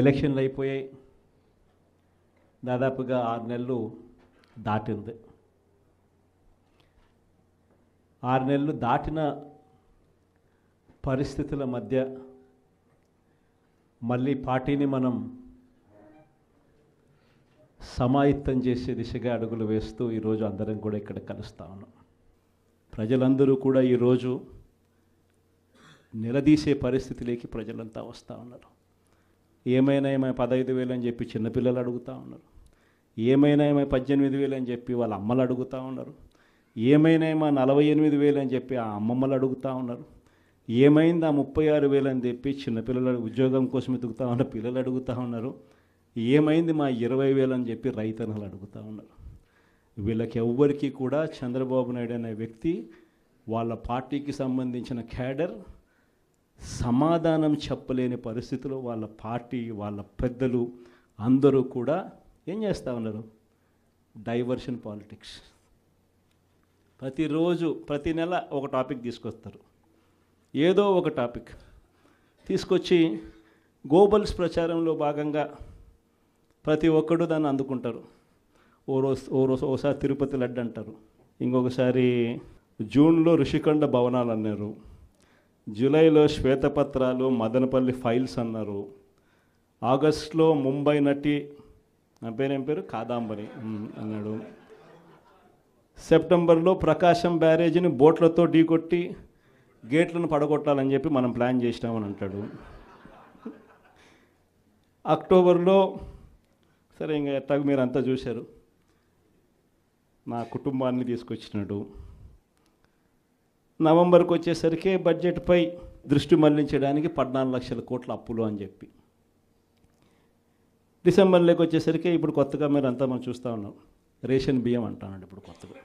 ఎలక్షన్లు అయిపోయాయి. దాదాపుగా 6 నెలలు దాటింది. 6 నెలలు దాటిన పరిస్థితుల మధ్య మళ్ళీ పార్టీని మనం సమాయత్తం చేసే దిశగా అడుగులు వేస్తూ ఈరోజు అందరం కూడా ఇక్కడ కలుస్తూ ఉన్నాం. ప్రజలందరూ కూడా ఈరోజు నిలదీసే పరిస్థితిలోకి ప్రజలంతా వస్తూ ఉన్నారు. ఏమైనా 15,000 అని చెప్పి చిన్నపిల్లలు అడుగుతూ ఉన్నారు. ఏమైనా 18,000 అని చెప్పి వాళ్ళ అమ్మలు అడుగుతూ ఉన్నారు. ఏమైనా 48,000 అని చెప్పి ఆ అమ్మమ్మలు అడుగుతూ ఉన్నారు. ఏమైంది 36,000 అని చెప్పి చిన్నపిల్లలు ఉద్యోగం కోసం ఎదుగుతూ ఉన్న పిల్లలు అడుగుతూ ఉన్నారు. ఏమైంది 20,000 అని చెప్పి రైతన్నలు అడుగుతూ ఉన్నారు. వీళ్ళకి ఎవ్వరికీ కూడా చంద్రబాబు నాయుడు అనే వ్యక్తి వాళ్ళ పార్టీకి సంబంధించిన క్యాడర్ సమాధానం చెప్పలేని పరిస్థితిలో వాళ్ళ పార్టీ వాళ్ళ పెద్దలు అందరూ కూడా ఏం చేస్తూ ఉన్నారు? Diversion politics. ప్రతిరోజు ప్రతి నెల ఒక టాపిక్ తీసుకొస్తారు. ఏదో ఒక టాపిక్ తీసుకొచ్చి గోబల్స్ ప్రచారంలో భాగంగా ప్రతి ఒక్కడు దాన్ని అందుకుంటారు. ఓసారి తిరుపతి లడ్డు అంటారు, ఇంకొకసారి జూన్లో ఋషికొండ భవనాలు అన్నారు, జూలైలో శ్వేతపత్రాలు మదనపల్లి ఫైల్స్ అన్నారు, ఆగస్టులో ముంబై నటి నా పేరేం పేరు కాదాంబరి అన్నాడు, సెప్టెంబర్లో ప్రకాశం బ్యారేజీని బోట్లతో ఢీకొట్టి గేట్లను పడగొట్టాలని చెప్పి మనం ప్లాన్ చేసినామని అంటాడు. అక్టోబర్లో సరే ఇంకా ఎట్టాగ మీరు అంతా చూశారు, నా కుటుంబాన్ని తీసుకొచ్చినాడు. నవంబర్కి వచ్చేసరికి బడ్జెట్పై దృష్టి మళ్లించడానికి 14 లక్షల కోట్ల అప్పులు అని చెప్పి, డిసెంబర్లోకి వచ్చేసరికి ఇప్పుడు కొత్తగా మీరు అంతా మనం చూస్తూ ఉన్నాం రేషన్ బియ్యం అంటానండి. ఇప్పుడు కొత్తగా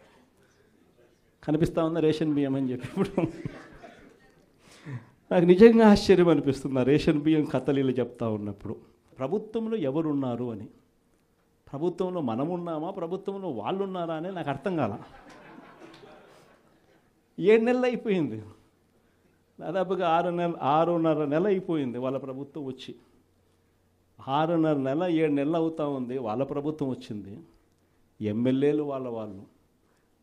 కనిపిస్తూ ఉందా రేషన్ బియ్యం అని చెప్పి. ఇప్పుడు నాకు నిజంగా ఆశ్చర్యం అనిపిస్తుంది ఆ రేషన్ బియ్యం కథలీలు చెప్తా ఉన్నప్పుడు. ప్రభుత్వంలో ఎవరున్నారు అని, ప్రభుత్వంలో మనం ఉన్నామా ప్రభుత్వంలో వాళ్ళు ఉన్నారా అని నాకు అర్థం కాల. 7 నెలలు అయిపోయింది, దాదాపుగా 6.5 నెల అయిపోయింది వాళ్ళ ప్రభుత్వం వచ్చి. 6.5 నెల 7 నెలలు అవుతూ ఉంది వాళ్ళ ప్రభుత్వం వచ్చింది. ఎమ్మెల్యేలు వాళ్ళు,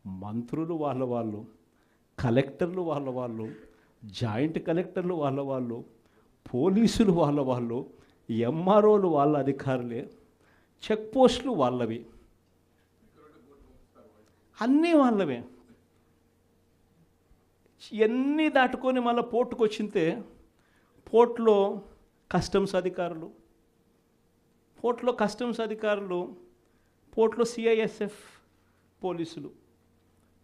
మంత్రులు వాళ్ళు, కలెక్టర్లు వాళ్ళు, జాయింట్ కలెక్టర్లు వాళ్ళు, పోలీసులు వాళ్ళు, ఎంఆర్ఓలు వాళ్ళ అధికారులే, చెక్ పోస్టులు వాళ్ళవి, అన్నీ వాళ్ళవే. ఇవన్నీ దాటుకొని మళ్ళీ పోర్టుకు వచ్చింతే పోర్టులో కస్టమ్స్ అధికారులు, పోర్టులో సిఐఎస్ఎఫ్ పోలీసులు,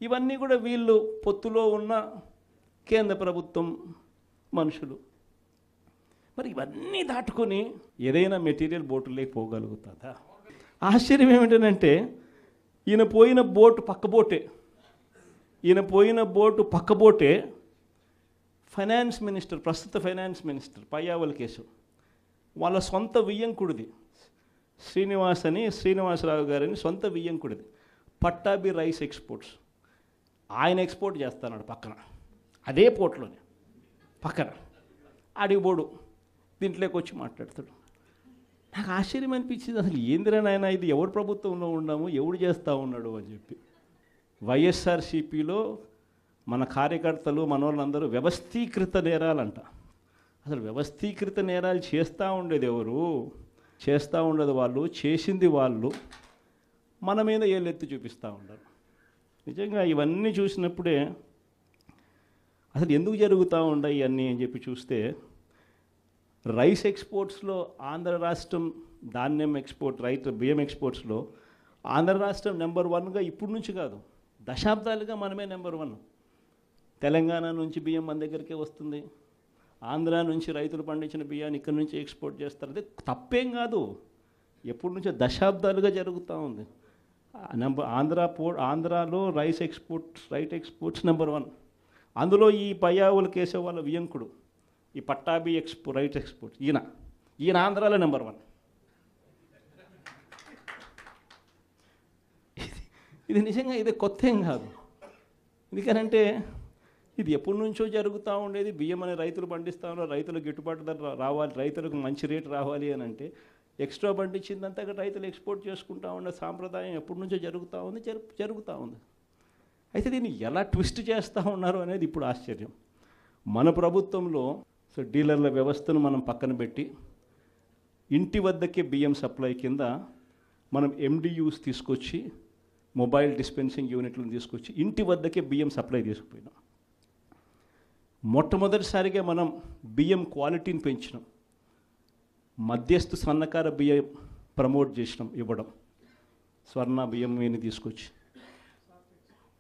ఇవన్నీ కూడా వీళ్ళు పొత్తులో ఉన్న కేంద్ర ప్రభుత్వం మనుషులు. మరి ఇవన్నీ దాటుకొని ఏదైనా మెటీరియల్ బోటులోకి పోగలుగుతుందా? ఆశ్చర్యం ఏమిటంటే ఈయన పోయిన బోటు పక్క బోటే ఫైనాన్స్ మినిస్టర్, ప్రస్తుత ఫైనాన్స్ మినిస్టర్ పయ్యావుల కేశవ్ వాళ్ళ సొంత వియ్యంకుడిది, శ్రీనివాసరావు గారని సొంత వియ్యంకుడిది, పట్టాభి రైస్ ఎక్స్పోర్ట్స్. ఆయన ఎక్స్పోర్ట్ చేస్తున్నాడు పక్కన, అదే పోర్ట్లోనే పక్కన. అడిగిపోడు దీంట్లోకి వచ్చి మాట్లాడతాడు. నాకు ఆశ్చర్యం అనిపించింది, అసలు ఏందిరా నాయన ఇది, ఎవరు ప్రభుత్వంలో ఉన్నాము, ఎవడు చేస్తూ ఉన్నాడు అని చెప్పి. వైఎస్ఆర్సీపీలో మన కార్యకర్తలు మనోళ్ళందరూ వ్యవస్థీకృత నేరాలంట. అసలు వ్యవస్థీకృత నేరాలు చేస్తూ ఉండేది ఎవరు? చేస్తూ ఉండదు వాళ్ళు, చేసింది వాళ్ళు, మన మీద ఏళ్ళెత్తి చూపిస్తూ ఉండరు. నిజంగా ఇవన్నీ చూసినప్పుడే అసలు ఎందుకు జరుగుతూ ఉన్నాయి ఇవన్నీ అని చెప్పి చూస్తే, రైస్ ఎక్స్పోర్ట్స్లో ఆంధ్ర రాష్ట్రం, ధాన్యం ఎక్స్పోర్ట్, బియ్యం ఎక్స్పోర్ట్స్లో ఆంధ్ర రాష్ట్రం నెంబర్ 1గా ఇప్పుడు నుంచి కాదు, దశాబ్దాలుగా మనమే నెంబర్ 1. తెలంగాణ నుంచి బియ్యం మన దగ్గరికే వస్తుంది, ఆంధ్ర నుంచి రైతులు పండించిన బియ్యాన్ని ఇక్కడ నుంచి ఎక్స్పోర్ట్ చేస్తారు. అదే తప్పేం కాదు, ఎప్పటి నుంచో దశాబ్దాలుగా జరుగుతూ ఉంది. ఆంధ్రాలో రైట్ ఎక్స్పోర్ట్స్ నెంబర్ 1. అందులో ఈ పయ్యావుల కేశవ్ వాళ్ళ వియంకుడు, ఈ పట్టాభి రైట్ ఎక్స్పోర్ట్స్, ఈయన ఆంధ్రాలో నెంబర్ 1. ఇది నిజంగా ఇదే కొత్త ఏం కాదు. ఎందుకనంటే ఇది ఎప్పటి నుంచో జరుగుతూ ఉండేది. బియ్యం అనే రైతులు పండిస్తూ ఉన్నారు, రైతులకు గిట్టుబాటు ధర రావాలి, రైతులకు మంచి రేటు రావాలి అని అంటే ఎక్స్ట్రా పండించిందంతా రైతులు ఎక్స్పోర్ట్ చేసుకుంటూ ఉండే సాంప్రదాయం ఎప్పటి నుంచో జరుగుతూ ఉంది, జరుగుతూ ఉంది. అయితే దీన్ని ఎలా ట్విస్ట్ చేస్తూ ఉన్నారు అనేది ఇప్పుడు ఆశ్చర్యం. మన ప్రభుత్వంలో డీలర్ల వ్యవస్థను మనం పక్కన పెట్టి ఇంటి వద్దకే బియ్యం సప్లై కింద మనం MDUs తీసుకొచ్చి, మొబైల్ డిస్పెన్సింగ్ యూనిట్లను తీసుకొచ్చి ఇంటి వద్దకే బియ్యం సప్లై తీసుకుపోయినాం. మొట్టమొదటిసారిగా మనం బియ్యం క్వాలిటీని పెంచినాం. మధ్యస్థు సన్నకార బియ్యం ప్రమోట్ చేసినాం, ఇవ్వడం. స్వర్ణ బియ్యం మీద తీసుకొచ్చి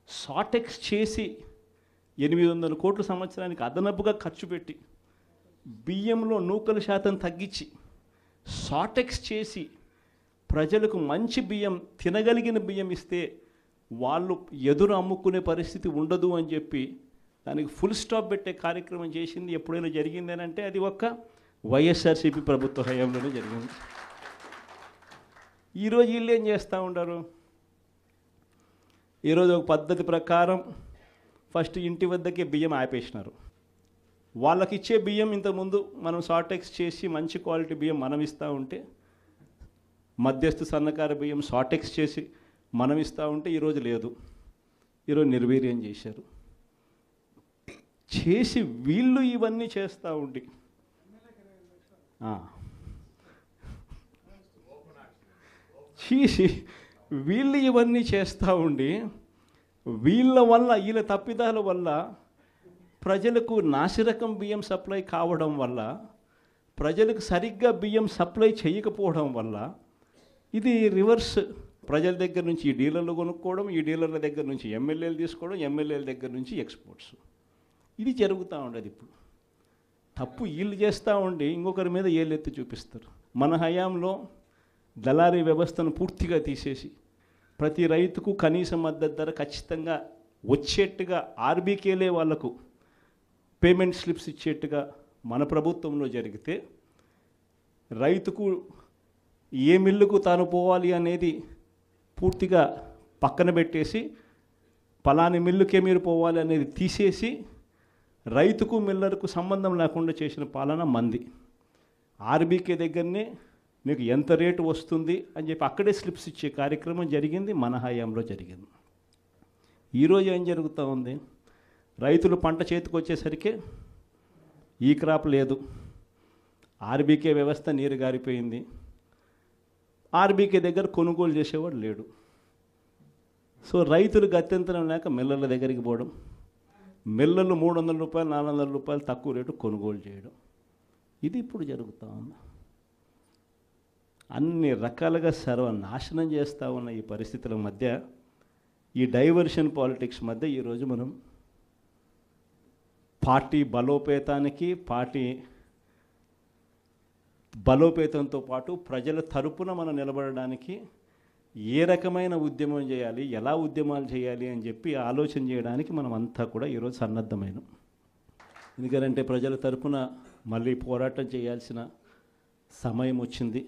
సాటెక్స్ చేసి 800 కోట్ల సంవత్సరానికి అదనపుగా ఖర్చు పెట్టి బియ్యంలో నూకల శాతం తగ్గించి సాటెక్స్ చేసి ప్రజలకు మంచి బియ్యం, తినగలిగిన బియ్యం ఇస్తే వాళ్ళు ఎదురు అమ్ముకునే పరిస్థితి ఉండదు అని చెప్పి దానికి ఫుల్ స్టాప్ పెట్టే కార్యక్రమం చేసింది ఎప్పుడైనా జరిగింది అని అంటే అది ఒక్క వైఎస్ఆర్సీపీ ప్రభుత్వ హయాంలోనే జరిగింది. ఈరోజు వీళ్ళు ఏం చేస్తూ ఉంటారు? ఈరోజు ఒక పద్ధతి ప్రకారం ఫస్ట్ ఇంటి వద్దకే బియ్యం ఆపేసినారు. వాళ్ళకి ఇచ్చే బియ్యం ఇంతకుముందు మనం సాటెక్స్ చేసి మంచి క్వాలిటీ బియ్యం మనం ఇస్తూ ఉంటే, మధ్యస్థు సన్నకార బియ్యం సాటెక్స్ చేసి మనం ఇస్తూ ఉంటే ఈరోజు లేదు. ఈరోజు నిర్వీర్యం చేశారు. చేసి వీళ్ళు ఇవన్నీ చేస్తూ ఉండి చేసి వీళ్ళు ఇవన్నీ చేస్తూ ఉండి వీళ్ళ తప్పిదాల వల్ల ప్రజలకు నాసిరకం బియ్యం సప్లై కావడం వల్ల, ప్రజలకు సరిగ్గా బియ్యం సప్లై చేయకపోవడం వల్ల ఇది రివర్స్. ప్రజల దగ్గర నుంచి ఈ డీలర్లు కొనుక్కోవడం, ఈ డీలర్ల దగ్గర నుంచి ఎమ్మెల్యేలు తీసుకోవడం, ఎమ్మెల్యేల దగ్గర నుంచి ఎక్స్పోర్ట్స్. ఇది జరుగుతూ ఉండదు. ఇప్పుడు తప్పు వీళ్ళు చేస్తూ ఉండి ఇంకొకరి మీద ఏళ్ళెత్తి చూపిస్తారు. మన హయాంలో దళారీ వ్యవస్థను పూర్తిగా తీసేసి ప్రతి రైతుకు కనీస మద్దతు ధర ఖచ్చితంగా వచ్చేట్టుగా ఆర్బీకేలే వాళ్లకు పేమెంట్ స్లిప్స్ ఇచ్చేట్టుగా మన ప్రభుత్వంలో జరిగితే, రైతుకు ఏ మిల్లుకు తాను పోవాలి అనేది పూర్తిగా పక్కన పెట్టేసి పలాని మిల్లుకే మీరు పోవాలి అనేది తీసేసి రైతుకు మిల్లర్కు సంబంధం లేకుండా చేసిన పాలన మంది. ఆర్బీకే దగ్గరనే మీకు ఎంత రేటు వస్తుంది అని చెప్పి అక్కడే స్లిప్స్ ఇచ్చే కార్యక్రమం జరిగింది, మన హయాంలో జరిగింది. ఈరోజు ఏం జరుగుతూ ఉంది? రైతులు పంట చేతికి వచ్చేసరికి ఈ క్రాప్ లేదు, ఆర్బీకే వ్యవస్థ నీరు గారిపోయింది, ఆర్బీకే దగ్గర కొనుగోలు చేసేవాడు లేడు. సో రైతులు గత్యంతరం లేక మిల్లర్ల దగ్గరికి పోవడం, మిల్లర్లు 300 రూపాయలు 400 రూపాయలు తక్కువ రేటు కొనుగోలు చేయడం, ఇది ఇప్పుడు జరుగుతూ ఉంది. అన్ని రకాలుగా సర్వనాశనం చేస్తూ ఉన్న ఈ పరిస్థితుల మధ్య, ఈ డైవర్షన్ పాలిటిక్స్ మధ్య ఈరోజు మనం పార్టీ బలోపేతంతో పాటు ప్రజల తరపున మనం నిలబడడానికి ఏ రకమైన ఉద్యమం చేయాలి, ఎలా ఉద్యమాలు చేయాలి అని చెప్పి ఆలోచన చేయడానికి మనం అంతా కూడా ఈరోజు సన్నద్ధమైనాం. ఎందుకంటే ప్రజల తరపున మళ్ళీ పోరాటం చేయాల్సిన సమయం వచ్చింది.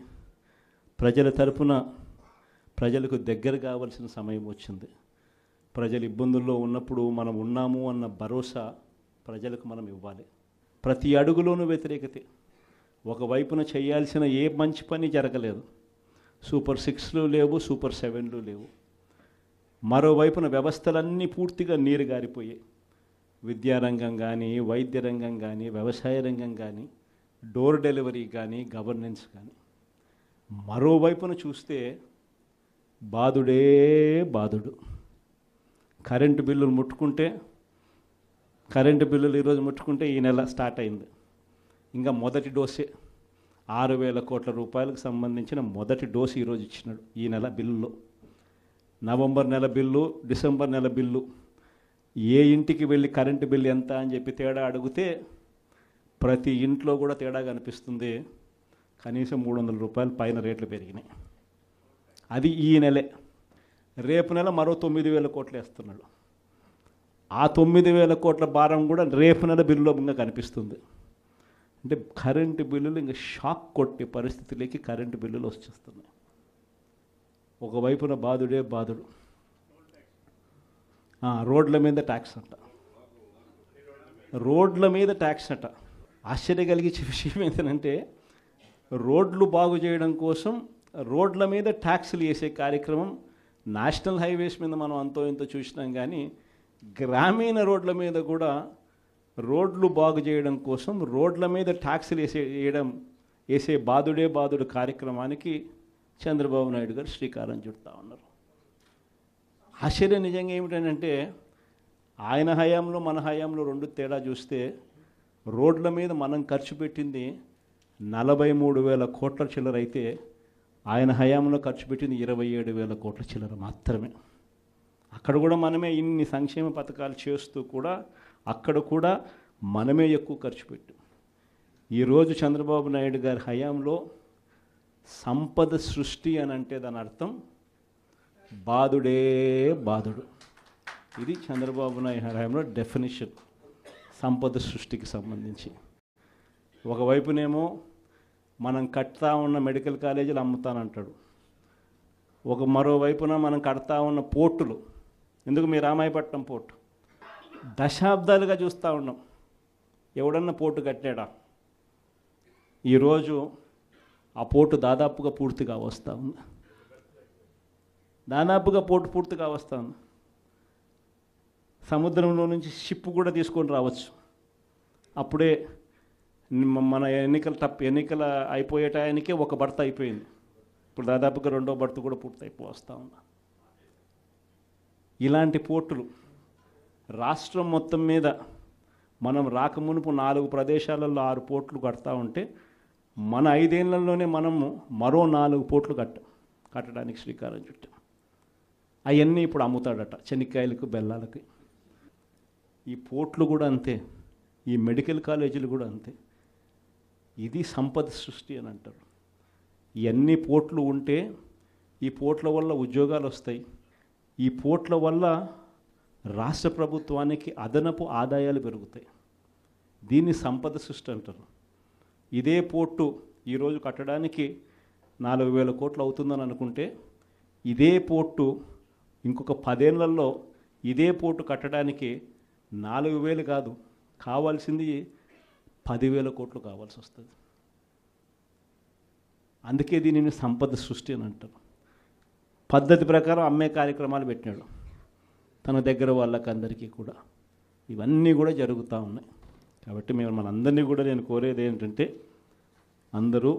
ప్రజల తరపున ప్రజలకు దగ్గర కావాల్సిన సమయం వచ్చింది. ప్రజలు ఇబ్బందుల్లో ఉన్నప్పుడు మనం ఉన్నాము అన్న భరోసా ప్రజలకు మనం ఇవ్వాలి. ప్రతి అడుగులోనూ వ్యతిరేకతే. ఒకవైపున చేయాల్సిన ఏ మంచి పని జరగలేదు. సూపర్ 6లు లేవు, సూపర్ 7లు లేవు. మరోవైపున వ్యవస్థలన్నీ పూర్తిగా నీరు గారిపోయాయి. విద్యారంగం కానీ, వైద్య రంగం కానీ, వ్యవసాయ రంగం కానీ, డోర్ డెలివరీ కానీ, గవర్నెన్స్ కానీ. మరోవైపున చూస్తే బాధుడే బాధుడు. కరెంటు బిల్లులు ఈరోజు ముట్టుకుంటే ఈ నెల స్టార్ట్ అయింది. ఇంకా మొదటి డోసే 6,000 కోట్ల రూపాయలకు సంబంధించిన మొదటి డోసు ఈరోజు ఇచ్చినాడు ఈ నెల బిల్లులో. నవంబర్ నెల బిల్లు, డిసెంబర్ నెల బిల్లు, ఏ ఇంటికి వెళ్ళి కరెంటు బిల్లు ఎంత అని చెప్పి తేడా అడిగితే ప్రతి ఇంట్లో కూడా తేడా కనిపిస్తుంది. కనీసం 300 రూపాయలు పైన రేట్లు పెరిగినాయి. అది ఈ నెలే. రేపు నెల మరో 9,000 కోట్లు వేస్తున్నాడు. ఆ 9,000 కోట్ల భారం కూడా రేపు నెల బిల్లులో ఇంకా కనిపిస్తుంది. అంటే కరెంటు బిల్లులు ఇంకా షాక్ కొట్టే పరిస్థితిలోకి కరెంటు బిల్లులు వచ్చేస్తున్నాయి. ఒకవైపున బాధుడే బాధుడు. రోడ్ల మీద ట్యాక్స్ అంట. రోడ్ల మీద ట్యాక్స్ అట. ఆశ్చర్య కలిగించే విషయం ఏంటంటే రోడ్లు బాగు చేయడం కోసం రోడ్ల మీద ట్యాక్సులు వేసే కార్యక్రమం నేషనల్ హైవేస్ మీద మనం అంతో ఇంతో చూసినాం, కానీ గ్రామీణ రోడ్ల మీద కూడా రోడ్లు బాగు చేయడం కోసం రోడ్ల మీద ట్యాక్సులు వేసే బాదుడు కార్యక్రమానికి చంద్రబాబు నాయుడు గారు శ్రీకారం చుడతా ఉన్నారు. ఆశ్చర్యం నిజంగా ఏమిటంటే ఆయన హయాంలో మన హయాంలో రెండు తేడా చూస్తే రోడ్ల మీద మనం ఖర్చు పెట్టింది 43,000 కోట్ల చిల్లర అయితే ఆయన హయాంలో ఖర్చు పెట్టింది 27,000 కోట్ల చిల్లర మాత్రమే. అక్కడ కూడా మనమే ఇన్ని సంక్షేమ పథకాలు చేస్తూ కూడా అక్కడ కూడా మనమే ఎక్కువ ఖర్చు పెట్టాం. ఈరోజు చంద్రబాబు నాయుడు గారి హయాంలో సంపద సృష్టి అని అంటే దాని అర్థం బాదుడే బాదుడు. ఇది చంద్రబాబు నాయుడు హయాంలో డెఫినిషన్ సంపద సృష్టికి సంబంధించి. ఒకవైపునేమో మనం కడతా ఉన్న మెడికల్ కాలేజీలు అమ్ముతానంటాడు, మరోవైపున మనం కడతా ఉన్న పోర్టులు, ఎందుకు మీ రామాయపట్నం పోర్టు దశాబ్దాలుగా చూస్తూ ఉన్నాం, ఎవడన్నా పోర్టు కట్టాడా? ఈరోజు ఆ పోర్టు దాదాపుగా పూర్తిగా వస్తూ ఉంది. పోర్టు పూర్తిగా వస్తూ ఉంది. సముద్రంలో నుంచి షిప్ కూడా తీసుకొని రావచ్చు. అప్పుడే మన ఎన్నికల అయిపోయే టయానికే ఒక బర్త అయిపోయింది. ఇప్పుడు దాదాపుగా రెండో బర్త కూడా పూర్తి వస్తూ ఉంది. ఇలాంటి పోర్టులు రాష్ట్రం మొత్తం మీద మనం రాకమునుపు 4 ప్రదేశాలలో 6 పోర్టులు కడతా ఉంటే మన 5 ఏళ్లలోనే మనము మరో 4 పోర్టులు కట్టడానికి శ్రీకారం చుట్టాం. అవన్నీ ఇప్పుడు అమ్ముతాడట చెనిక్కాయలకు బెల్లాలకి. ఈ పోర్టులు కూడా అంతే, ఈ మెడికల్ కాలేజీలు కూడా అంతే. ఇది సంపద సృష్టి అని అంటారు. ఇవన్నీ పోర్టులు ఉంటే ఈ పోర్టుల వల్ల ఉద్యోగాలు వస్తాయి, ఈ పోర్టుల వల్ల రాష్ట్ర ప్రభుత్వానికి అదనపు ఆదాయాలు పెరుగుతాయి. దీన్ని సంపద సృష్టి అంటారు. ఇదే పోర్టు ఈరోజు కట్టడానికి 4,000 కోట్లు అవుతుందని అనుకుంటే ఇదే పోర్టు ఇంకొక 10 ఏళ్లలో ఇదే పోర్టు కట్టడానికి 4,000 కాదు, కావాల్సింది 10,000 కోట్లు కావాల్సి వస్తుంది. అందుకే దీనిని సంపద సృష్టి అని అంటారు. పద్ధతి ప్రకారం అమ్మే కార్యక్రమాలు పెట్టినాడు తన దగ్గర వాళ్ళకందరికీ కూడా. ఇవన్నీ కూడా జరుగుతూ ఉన్నాయి. కాబట్టి మనందరినీ కూడా నేను కోరేది ఏంటంటే అందరూ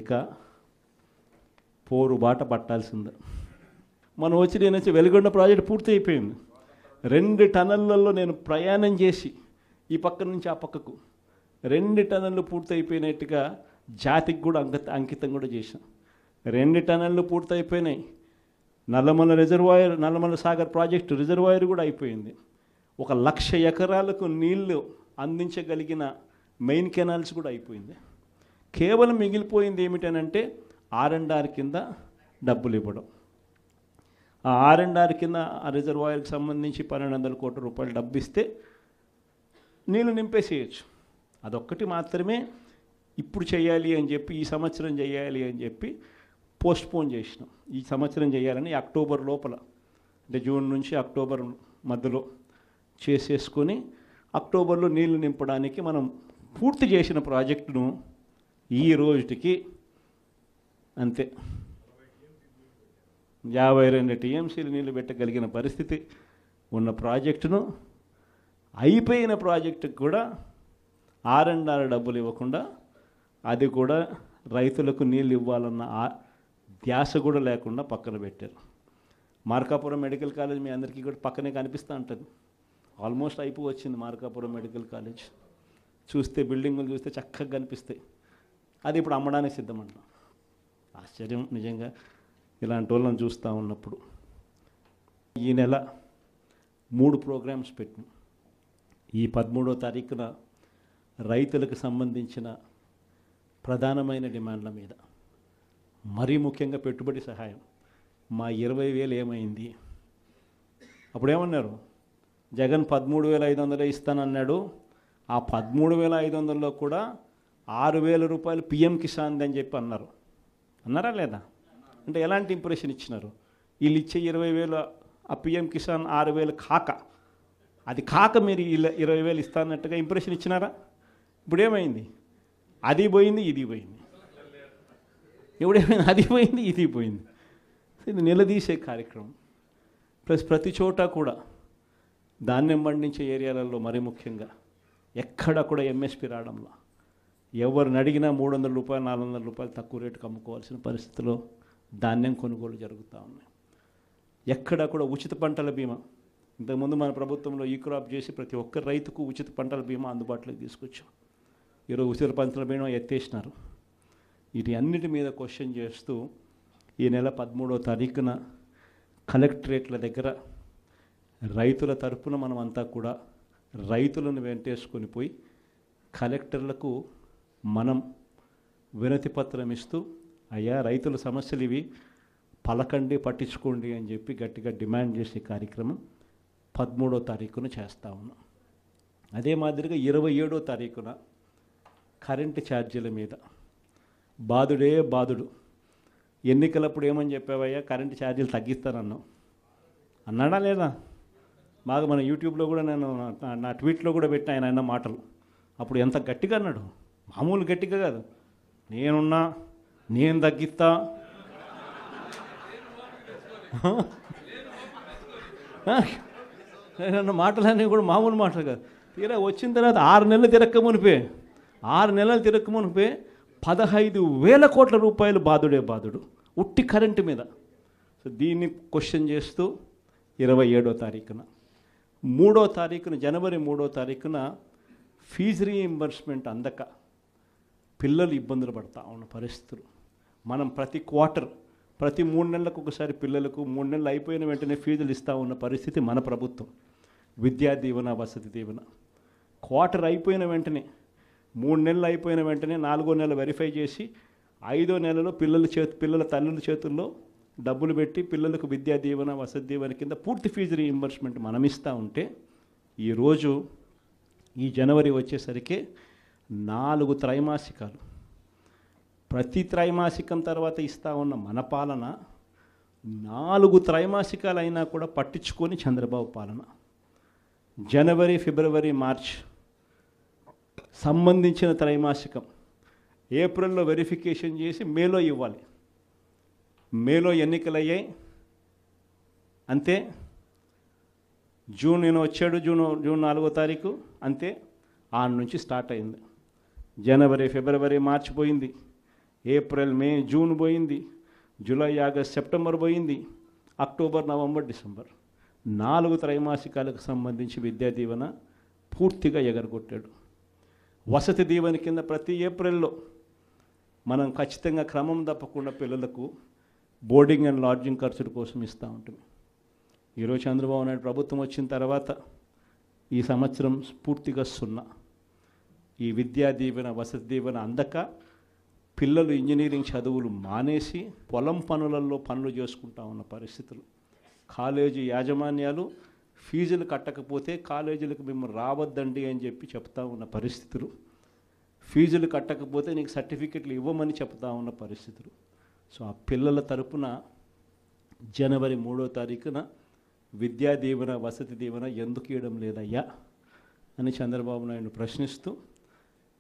ఇక పోరు బాట పట్టాల్సిందే. మనం నేను వచ్చి వెలుగొండ ప్రాజెక్ట్ పూర్తి అయిపోయింది. 2 టన్నెళ్లలో నేను ప్రయాణం చేసి ఈ పక్క నుంచి ఆ పక్కకు 2 టన్నెళ్ళు పూర్తి అయిపోయినట్టుగా జాతికి కూడా అంకితం కూడా చేశాం. 2 టన్నెళ్ళు పూర్తి అయిపోయినాయి. నల్లమల సాగర్ ప్రాజెక్టు రిజర్వాయర్ కూడా అయిపోయింది. 1,00,000 ఎకరాలకు నీళ్లు అందించగలిగిన మెయిన్ కెనాల్స్ కూడా అయిపోయింది. కేవలం మిగిలిపోయింది ఏమిటనంటే R&R కింద డబ్బులు ఇవ్వడం. ఆ R&R కింద ఆ రిజర్వాయర్కి సంబంధించి 1,200 కోట్ల రూపాయలు డబ్బు ఇస్తే నీళ్ళు నింపేసేయచ్చు. అదొక్కటి మాత్రమే ఇప్పుడు చేయాలి అని చెప్పి, ఈ సంవత్సరం చేయాలి అని చెప్పి పోస్ట్పోన్ చేసినాం. ఈ సంవత్సరం చేయాలని అక్టోబర్ లోపల, అంటే జూన్ నుంచి అక్టోబర్ మధ్యలో చేసేసుకొని అక్టోబర్లో నీళ్లు నింపడానికి మనం పూర్తి చేసిన ప్రాజెక్టును ఈ రోజుకి అంతే 52 టీఎంసీలు నీళ్లు పెట్టగలిగిన పరిస్థితి ఉన్న ప్రాజెక్టును, అయిపోయిన ప్రాజెక్టుకు కూడా R&R డబ్బులు ఇవ్వకుండా అది కూడా రైతులకు నీళ్ళు ఇవ్వాలన్న ధ్యాస కూడా లేకుండా పక్కన పెట్టారు. మార్కాపురం మెడికల్ కాలేజ్ మీ అందరికీ కూడా పక్కనే కనిపిస్తూ ఉంటుంది. ఆల్మోస్ట్ వచ్చింది మార్కాపురం మెడికల్ కాలేజ్. చూస్తే బిల్డింగులు చూస్తే చక్కగా కనిపిస్తాయి. అది ఇప్పుడు అమ్మడానికి సిద్ధమంట. ఆశ్చర్యం నిజంగా ఇలాంటి వాళ్ళని చూస్తూ ఉన్నప్పుడు. ఈ నెల 3 ప్రోగ్రామ్స్ పెట్టినాం. ఈ 13వ తారీఖున రైతులకు సంబంధించిన ప్రధానమైన డిమాండ్ల మీద, మరీ ముఖ్యంగా పెట్టుబడి సహాయం. మా 20,000 ఏమైంది? అప్పుడేమన్నారు? జగన్ 13,500 ఇస్తానన్నాడు. ఆ 13,500లో కూడా 6,000 రూపాయలు PM కిసాన్ అని చెప్పి అన్నారా లేదా? అంటే ఎలాంటి ఇంప్రెషన్ ఇచ్చినారు? వీళ్ళు ఇచ్చే 20,000 ఆ PM కిసాన్ 6,000 కాక అది కాక మీరు 20,000 ఇస్తానట్టుగా ఇంప్రెషన్ ఇచ్చినారా? ఇప్పుడు ఏమైంది? అది పోయింది, ఇది పోయింది. ఎప్పుడేమైంది? అది పోయింది, ఇది పోయింది. ఇది నిలదీసే కార్యక్రమం. ప్లస్ ప్రతి చోట కూడా ధాన్యం పండించే ఏరియాలలో మరీ ముఖ్యంగా ఎక్కడ కూడా ఎంఎస్పి రావడంలో ఎవరిని అడిగినా 300 రూపాయలు 400 రూపాయలు తక్కువ రేటుకు అమ్ముకోవాల్సిన పరిస్థితిలో ధాన్యం కొనుగోలు జరుగుతూ ఉన్నాయి. ఎక్కడ కూడా ఉచిత పంటల బీమా, ఇంతకుముందు మన ప్రభుత్వంలో ఈ క్రాప్ చేసి ప్రతి ఒక్క రైతుకు ఉచిత పంటల బీమా అందుబాటులోకి తీసుకొచ్చాం. ఈరోజు ఉచిత పంటల బీమా ఎత్తేసినారు. వీటి అన్నిటి మీద క్వశ్చన్ చేస్తూ ఈ నెల 13వ తారీఖున కలెక్టరేట్ల దగ్గర రైతుల తరపున మనమంతా కూడా రైతులను వెంటేసుకొని పోయి కలెక్టర్లకు మనం వినతి పత్రం ఇస్తూ, అయ్యా రైతుల సమస్యలు ఇవి, పలకండి పట్టించుకోండి అని చెప్పి గట్టిగా డిమాండ్ చేసే కార్యక్రమం 13వ తారీఖున చేస్తూ ఉన్నాం. అదే మాదిరిగా 27వ తారీఖున కరెంటు ఛార్జీల మీద బాధుడే బాధుడు. ఎన్నికలప్పుడు ఏమని చెప్పావయ్యా, కరెంటు ఛార్జీలు తగ్గిస్తానన్నావు, అన్నాడా లేదా? బాగా మన యూట్యూబ్లో కూడా నేను నా ట్వీట్లో కూడా పెట్టిన ఆయన అన్న మాటలు. అప్పుడు ఎంత గట్టిగా అన్నాడు, మామూలు గట్టిగా కాదు. నేనున్నా, నేను తగ్గిస్తా, అన్న మాటలన్నీ కూడా మామూలు మాటలు కాదు. తీరా వచ్చిన తర్వాత 6 నెలలు తిరక్కమునిపే 15,000 కోట్ల రూపాయలు బాధుడే బాధుడు ఉట్టి కరెంటు మీద. సో దీన్ని క్వశ్చన్ చేస్తూ 27వ తారీఖున 3వ తారీఖున జనవరి 3వ తారీఖున ఫీజు రీయింబర్స్మెంట్ అందక పిల్లలు ఇబ్బందులు పడతా ఉన్న పరిస్థితులు. మనం ప్రతి క్వార్టర్, ప్రతి 3 నెలలకు ఒకసారి పిల్లలకు 3 నెలలు అయిపోయిన వెంటనే ఫీజులు ఇస్తూ ఉన్న పరిస్థితి మన ప్రభుత్వం. విద్యా దీవెన, వసతి దీవెన క్వార్టర్ అయిపోయిన వెంటనే, 3 నెలలు అయిపోయిన వెంటనే 4వ నెల వెరిఫై చేసి 5వ నెలలో పిల్లల తల్లుల చేతుల్లో డబ్బులు పెట్టి పిల్లలకు విద్యా దీవెన, వసతి దీవెన కింద పూర్తి ఫీజు రీయింబర్స్మెంట్ మనం ఇస్తూ ఉంటే, ఈరోజు ఈ జనవరి వచ్చేసరికి 4 త్రైమాసికాలు, ప్రతి త్రైమాసికం తర్వాత ఇస్తూ ఉన్న మన పాలన 4 త్రైమాసికాలు అయినా కూడా పట్టించుకొని చంద్రబాబు పాలన. జనవరి, ఫిబ్రవరి, మార్చ్ సంబంధించిన త్రైమాసికం ఏప్రిల్లో వెరిఫికేషన్ చేసి మేలో ఇవ్వాలి. మేలో ఎన్నికలు అయ్యాయి అంతే. జూన్ నేను వచ్చాడు, జూన్ 4వ తారీఖు అంతే. ఆడ నుంచి స్టార్ట్ అయింది. జనవరి, ఫిబ్రవరి, మార్చ్ పోయింది, ఏప్రిల్, మే, జూన్ పోయింది, జూలై, ఆగస్ట్, సెప్టెంబర్ పోయింది, అక్టోబర్, నవంబర్, డిసెంబర్ 4 త్రైమాసికాలకు సంబంధించి విద్యా దీవెన పూర్తిగా ఎగరగొట్టాడు. వసతి దీవెన కింద ప్రతి ఏప్రిల్లో మనం ఖచ్చితంగా క్రమం తప్పకుండా పిల్లలకు బోర్డింగ్ అండ్ లాడ్జింగ్ ఖర్చుల కోసం ఇస్తూ ఉంటుంది. ఈరోజు చంద్రబాబు నాయుడు ప్రభుత్వం వచ్చిన తర్వాత ఈ సంవత్సరం పూర్తిగా 0. ఈ విద్యా దీవెన, వసతి దీవెన అందక పిల్లలు ఇంజనీరింగ్ చదువులు మానేసి పొలం పనులలో పనులు చేసుకుంటా ఉన్న పరిస్థితులు. కాలేజీ యాజమాన్యాలు ఫీజులు కట్టకపోతే కాలేజీలకు మేము రావద్దండి అని చెప్పి చెప్తా ఉన్న పరిస్థితులు. ఫీజులు కట్టకపోతే నీకు సర్టిఫికెట్లు ఇవ్వమని చెప్తా ఉన్న పరిస్థితులు. సో ఆ పిల్లల తరపున జనవరి 3వ తారీఖున విద్యా దీవెన, వసతి దీవెన ఎందుకు ఇవ్వడం లేదయ్యా అని చంద్రబాబు నాయుడు ప్రశ్నిస్తూ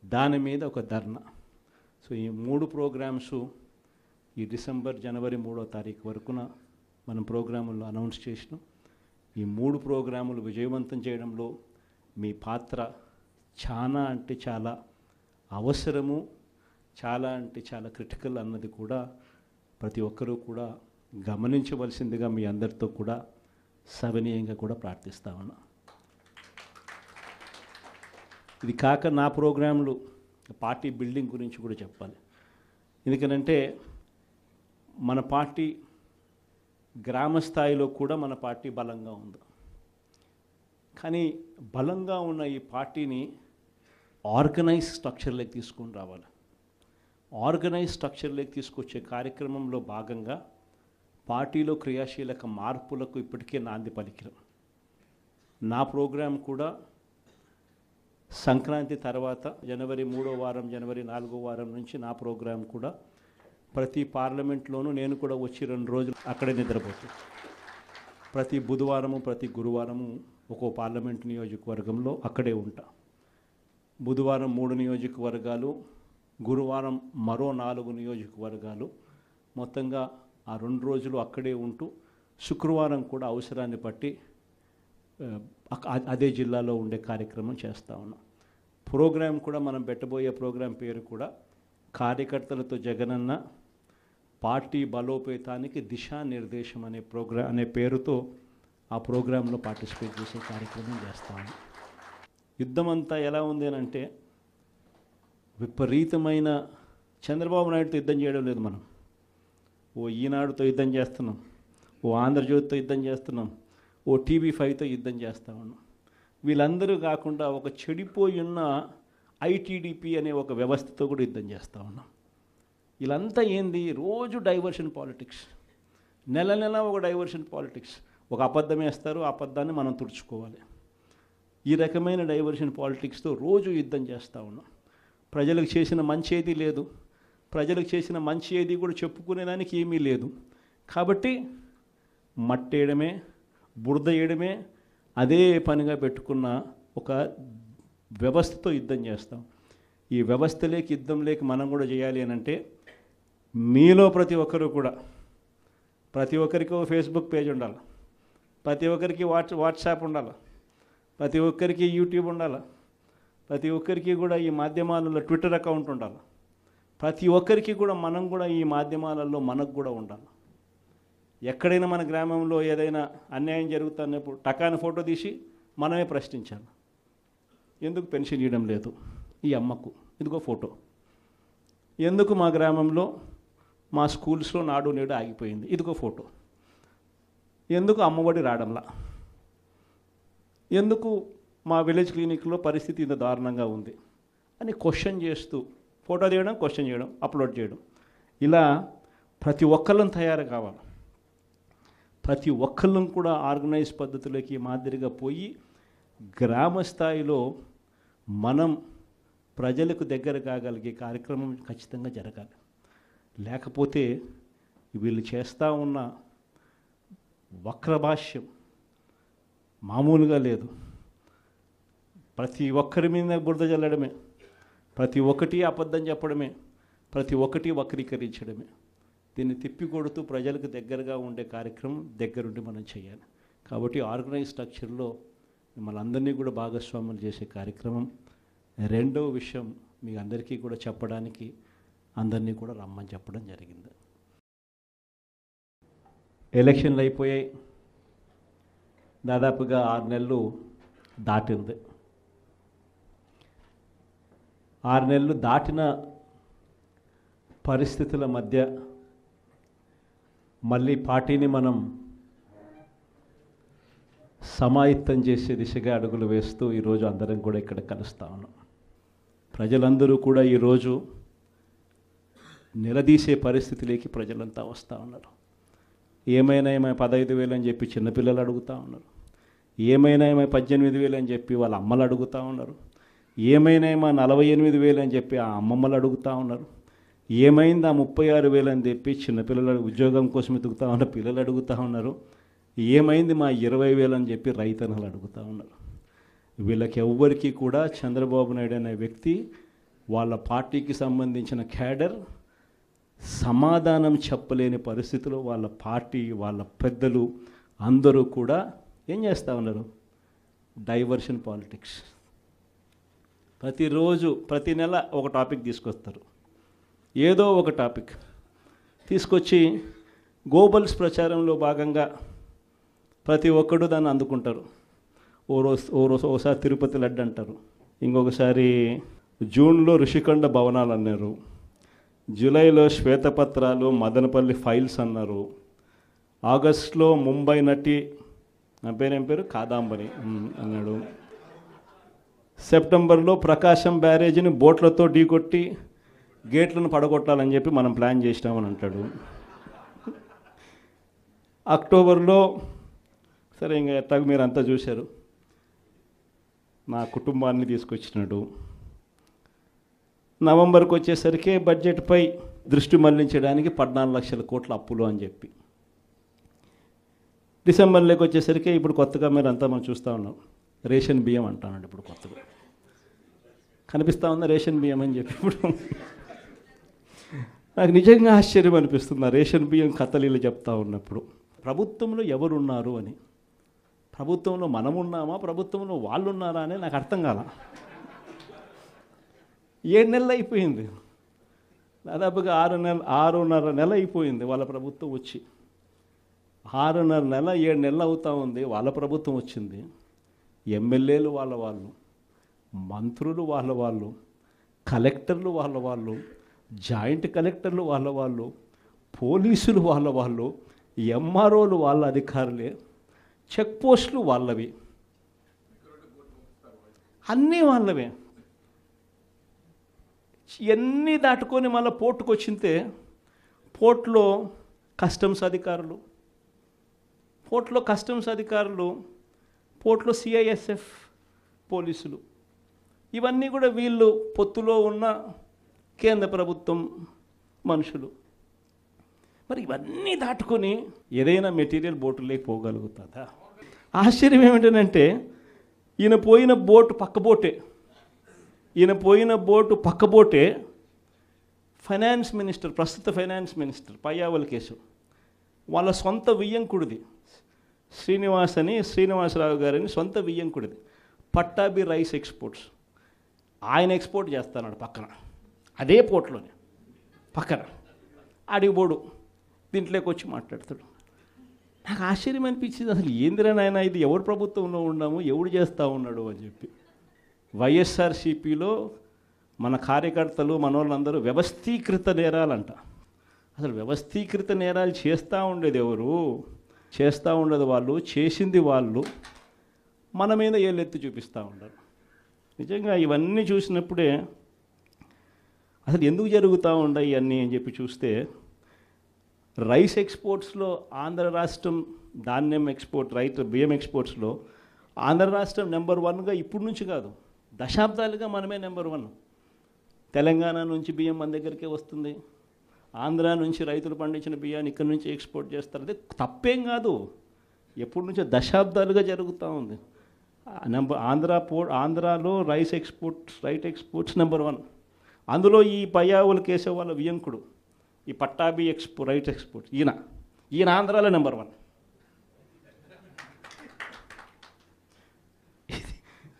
దాని మీద ఒక ధర్నా. సో ఈ 3 ప్రోగ్రామ్స్ ఈ డిసెంబర్, జనవరి 3వ తారీఖు వరకున మనం ప్రోగ్రాముల్లో అనౌన్స్ చేసినాం. ఈ 3 ప్రోగ్రాములు విజయవంతం చేయడంలో మీ పాత్ర చాలా అంటే చాలా అవసరము, చాలా అంటే చాలా క్రిటికల్ అన్నది కూడా ప్రతి ఒక్కరూ కూడా గమనించవలసిందిగా మీ అందరితో కూడా సవినీయంగా కూడా ప్రార్థిస్తా ఉన్నా. ఇది కాక నా ప్రోగ్రాంలు పార్టీ బిల్డింగ్ గురించి కూడా చెప్పాలి. ఎందుకనంటే మన పార్టీ గ్రామ స్థాయిలో కూడా మన పార్టీ బలంగా ఉంది. కానీ బలంగా ఉన్న ఈ పార్టీని ఆర్గనైజ్ స్ట్రక్చర్లోకి తీసుకొని రావాలి. ఆర్గనైజ్ స్ట్రక్చర్లోకి తీసుకొచ్చే కార్యక్రమంలో భాగంగా పార్టీలో క్రియాశీలక మార్పులకు ఇప్పటికే నాంది పలికినాం. నా ప్రోగ్రాం కూడా సంక్రాంతి తర్వాత జనవరి 3వ వారం, జనవరి 4వ వారం నుంచి నా ప్రోగ్రాం కూడా ప్రతి పార్లమెంట్లోనూ నేను కూడా వచ్చి 2 రోజులు అక్కడే నిద్రపోతాను. ప్రతి బుధవారము ప్రతి గురువారము ఒక్కో పార్లమెంట్ నియోజకవర్గంలో అక్కడే ఉంటా. బుధవారం 3 నియోజకవర్గాలు, గురువారం మరో 4 నియోజకవర్గాలు, మొత్తంగా ఆ 2 రోజులు అక్కడే ఉంటూ శుక్రవారం కూడా అవసరాన్ని బట్టి అదే జిల్లాలో ఉండే కార్యక్రమం చేస్తూ ఉన్నాం. ప్రోగ్రాం కూడా మనం పెట్టబోయే ప్రోగ్రాం పేరు కూడా కార్యకర్తలతో జగనన్న పార్టీ బలోపేతానికి దిశానిర్దేశం అనే పేరుతో ఆ ప్రోగ్రాంలో పార్టిసిపేట్ చేసే కార్యక్రమం చేస్తాము. యుద్ధం అంతా ఎలా ఉంది అని అంటే విపరీతమైన చంద్రబాబు నాయుడుతో యుద్ధం చేయడం లేదు. మనం ఓ ఈనాడుతో యుద్ధం చేస్తున్నాం, ఓ ఆంధ్రజ్యోతితో యుద్ధం చేస్తున్నాం, ఓ TV5తో యుద్ధం చేస్తా ఉన్నాం. వీళ్ళందరూ కాకుండా ఒక చెడిపోయి ఉన్న ITDP అనే ఒక వ్యవస్థతో కూడా యుద్ధం చేస్తూ ఉన్నాం. వీళ్ళంతా ఏంది, రోజు డైవర్షన్ పాలిటిక్స్, నెల నెల ఒక డైవర్షన్ పాలిటిక్స్. ఒక అబద్ధం వేస్తారు, ఆ అబద్ధాన్ని మనం తుడుచుకోవాలి. ఈ రకమైన డైవర్షన్ పాలిటిక్స్తో రోజు యుద్ధం చేస్తూ ఉన్నాం. ప్రజలకు చేసిన మంచి ఏది లేదు, ప్రజలకు చేసిన మంచి ఏది కూడా చెప్పుకునేదానికి ఏమీ లేదు. కాబట్టి మట్టేయడమే, బురద వేయడమే అదే పనిగా పెట్టుకున్న ఒక వ్యవస్థతో యుద్ధం చేస్తాం. ఈ వ్యవస్థలోకి యుద్ధం లేక మనం కూడా చేయాలి అని అంటే మీలో ప్రతి ఒక్కరూ కూడా, ప్రతి ఒక్కరికి ఒక ఫేస్బుక్ పేజ్ ఉండాలి, ప్రతి ఒక్కరికి వాట్సాప్ ఉండాలి, ప్రతి ఒక్కరికి యూట్యూబ్ ఉండాలి, ప్రతి ఒక్కరికి కూడా ఈ మాధ్యమాలలో ట్విట్టర్ అకౌంట్ ఉండాలి, ప్రతి ఒక్కరికి కూడా మనం కూడా ఈ మాధ్యమాలలో మనకు కూడా ఉండాలి. ఎక్కడైనా మన గ్రామంలో ఏదైనా అన్యాయం జరుగుతున్నప్పుడు టకాని ఫోటో తీసి మనమే ప్రశ్నించాలి. ఎందుకు పెన్షన్ ఇవ్వడం లేదు ఈ అమ్మకు, ఇదిగో ఫోటో. ఎందుకు మా గ్రామంలో మా స్కూల్స్లో నాడు నేడు ఆగిపోయింది, ఇదిగో ఫోటో. ఎందుకు అమ్మఒడి రావడంలా, ఎందుకు మా విలేజ్ క్లినిక్లో పరిస్థితి ఇంత దారుణంగా ఉంది అని క్వశ్చన్ చేస్తూ ఫోటో తీయడం, క్వశ్చన్ చేయడం, అప్లోడ్ చేయడం. ఇలా ప్రతి ఒక్కళ్ళం తయారు కావాలి. ప్రతి ఒక్కళ్ళం కూడా ఆర్గనైజ్ పద్ధతులకి మాదిరిగా పోయి గ్రామ స్థాయిలో మనం ప్రజలకు దగ్గర కాగలిగే కార్యక్రమం ఖచ్చితంగా జరగాలి. లేకపోతే వీళ్ళు చేస్తూ ఉన్న వక్రభాష్యం మామూలుగా లేదు. ప్రతి ఒక్కరి మీద బురద జల్లడమే, ప్రతి ఒక్కటి అబద్ధం చెప్పడమే, ప్రతి ఒక్కటి వక్రీకరించడమే. దీన్ని తిప్పికొడుతూ ప్రజలకు దగ్గరగా ఉండే కార్యక్రమం దగ్గరుండి మనం చేయాలి. కాబట్టి ఆర్గనైజ్ స్ట్రక్చర్లో మిమ్మల్ని అందరినీ కూడా భాగస్వాములు చేసే కార్యక్రమం. రెండవ విషయం మీ అందరికీ కూడా చెప్పడానికి అందరినీ కూడా రమ్మని చెప్పడం జరిగింది. ఎలక్షన్లు అయిపోయాయి, దాదాపుగా 6 నెలలు దాటింది. 6 నెలలు దాటిన పరిస్థితుల మధ్య మళ్ళీ పార్టీని మనం సమాయత్తం చేసే దిశగా అడుగులు వేస్తూ ఈరోజు అందరం కూడా ఇక్కడ కలుస్తూ ఉన్నాం. ప్రజలందరూ కూడా ఈరోజు నిలదీసే పరిస్థితిలోకి ప్రజలంతా వస్తూ ఉన్నారు. ఏమైనా 15,000 అని చెప్పి చిన్నపిల్లలు అడుగుతూ ఉన్నారు, ఏమైనా 18,000 అని చెప్పి వాళ్ళ అమ్మలు అడుగుతూ ఉన్నారు, ఏమైనా 48,000 అని చెప్పి ఆ అమ్మమ్మలు అడుగుతూ ఉన్నారు, ఏమైంది 36,000 అని చెప్పి చిన్నపిల్లలు ఉద్యోగం కోసం ఎదుగుతూ ఉన్న పిల్లలు అడుగుతూ ఉన్నారు, ఏమైంది 20,000 అని చెప్పి రైతన్నలు అడుగుతూ ఉన్నారు. వీళ్ళకి ఎవ్వరికీ కూడా చంద్రబాబు నాయుడు అనే వ్యక్తి, వాళ్ళ పార్టీకి సంబంధించిన క్యాడర్ సమాధానం చెప్పలేని పరిస్థితిలో వాళ్ళ పార్టీ, వాళ్ళ పెద్దలు అందరూ కూడా ఏం చేస్తూ ఉన్నారు, డైవర్షన్ పాలిటిక్స్. ప్రతిరోజు ప్రతి నెల ఒక టాపిక్ తీసుకొస్తారు, ఏదో ఒక టాపిక్ తీసుకొచ్చి గోబల్స్ ప్రచారంలో భాగంగా ప్రతి ఒక్కడు దాన్ని అందుకుంటారు. ఓసారి తిరుపతి లడ్డు అంటారు, ఇంకొకసారి జూన్లో ఋషికొండ భవనాలు అన్నారు, జూలైలో శ్వేతపత్రాలు మదనపల్లి ఫైల్స్ అన్నారు, ఆగస్టులో ముంబై నటి నా పేరేం పేరు కాదాంబరి అన్నాడు, సెప్టెంబర్లో ప్రకాశం బ్యారేజీని బోట్లతో ఢీకొట్టి గేట్లను పడగొట్టాలని చెప్పి మనం ప్లాన్ చేసినామని అంటాడు. అక్టోబర్లో సరే ఇంకా ఎట్టాగ మీరు అంతా చూశారు, నా కుటుంబాన్ని తీసుకొచ్చినాడు. నవంబర్కి వచ్చేసరికి బడ్జెట్పై దృష్టి మళ్లించడానికి 14 లక్షల కోట్ల అప్పులు అని చెప్పి డిసెంబర్లోకి వచ్చేసరికి ఇప్పుడు కొత్తగా మీరు అంతా మనం చూస్తూ ఉన్నాం, రేషన్ బియ్యం అంటానండి. ఇప్పుడు కొత్తగా కనిపిస్తూ ఉందా రేషన్ బియ్యం అని చెప్పి. ఇప్పుడు నాకు నిజంగా ఆశ్చర్యం అనిపిస్తుంది ఆ రేషన్ బియ్యం కథలీలు చెప్తా ఉన్నప్పుడు. ప్రభుత్వంలో ఎవరున్నారు అని, ప్రభుత్వంలో మనం ఉన్నామా, ప్రభుత్వంలో వాళ్ళు ఉన్నారా అని నాకు అర్థం కాల. 7 నెలలు అయిపోయింది, దాదాపుగా 6.5 నెల అయిపోయింది వాళ్ళ ప్రభుత్వం వచ్చి. 6.5 నెల 7 నెలలు అవుతూ ఉంది వాళ్ళ ప్రభుత్వం వచ్చింది. ఎమ్మెల్యేలు వాళ్ళు, మంత్రులు వాళ్ళు, కలెక్టర్లు వాళ్ళు, జాయింట్ కలెక్టర్లు వాళ్ళు, పోలీసులు వాళ్ళు, ఎంఆర్ఓలు వాళ్ళ అధికారులే, చెక్ పోస్టులు వాళ్ళవి, అన్నీ వాళ్ళవే. ఇవన్నీ దాటుకొని మళ్ళీ పోర్టుకు వచ్చింతే పోర్టులో కస్టమ్స్ అధికారులు, పోర్టులో సిఐఎస్ఎఫ్ పోలీసులు, ఇవన్నీ కూడా వీళ్ళు పొత్తులో ఉన్న కేంద్ర ప్రభుత్వం మనుషులు. మరి ఇవన్నీ దాటుకొని ఏదైనా మెటీరియల్ బోటులోకి పోగలుగుతుందా? ఆశ్చర్యం ఏమిటంటే ఈయన పోయిన బోటు పక్క బోటే ఫైనాన్స్ మినిస్టర్, ప్రస్తుత ఫైనాన్స్ మినిస్టర్ పయ్యావుల కేశవ్ వాళ్ళ సొంత వియ్యంకుడిది, శ్రీనివాసరావు గారిని సొంత వియ్యంకుడిది, పట్టాభి రైస్ ఎక్స్పోర్ట్స్. ఆయన ఎక్స్పోర్ట్ చేస్తాడు పక్కన, అదే పోర్ట్లోనే పక్కన. అడిగిపోడు దీంట్లోకి వచ్చి మాట్లాడతాడు. నాకు ఆశ్చర్యం అనిపించింది, అసలు ఏందిరా నాయన ఇది, ఎవరు ప్రభుత్వంలో ఉన్నాము, ఎవడు చేస్తూ ఉన్నాడు అని చెప్పి. వైఎస్ఆర్సీపీలో మన కార్యకర్తలు మనోళ్ళందరూ వ్యవస్థీకృత నేరాలంట. అసలు వ్యవస్థీకృత నేరాలు చేస్తూ ఉండేది ఎవరు? చేస్తూ ఉండేది వాళ్ళు, చేసింది వాళ్ళు, మన మీద ఏళ్ళెత్తి చూపిస్తూ ఉండరు. నిజంగా ఇవన్నీ చూసినప్పుడే అసలు ఎందుకు జరుగుతూ ఉన్నాయి ఇవన్నీ అని చెప్పి చూస్తే, రైస్ ఎక్స్పోర్ట్స్లో ఆంధ్ర రాష్ట్రం, ధాన్యం ఎక్స్పోర్ట్, బియ్యం ఎక్స్పోర్ట్స్లో ఆంధ్ర రాష్ట్రం నెంబర్ 1గా ఇప్పుడు నుంచి కాదు, దశాబ్దాలుగా మనమే నెంబర్ 1. తెలంగాణ నుంచి బియ్యం మన దగ్గరికే వస్తుంది, ఆంధ్ర నుంచి రైతులు పండించిన బియ్యాన్ని ఇక్కడి నుంచి ఎక్స్పోర్ట్ చేస్తారు. అదే తప్పేం కాదు, ఎప్పటి నుంచో దశాబ్దాలుగా జరుగుతూ ఉంది. ఆంధ్రాలో రైస్ ఎక్స్పోర్ట్స్ నెంబర్ 1. అందులో ఈ పయ్యావుల కేశవ్ వాళ్ళ వియంకుడు, ఈ పట్టాభి రైట్ ఎక్స్పోర్ట్, ఈయన ఆంధ్రాలో నెంబర్ 1.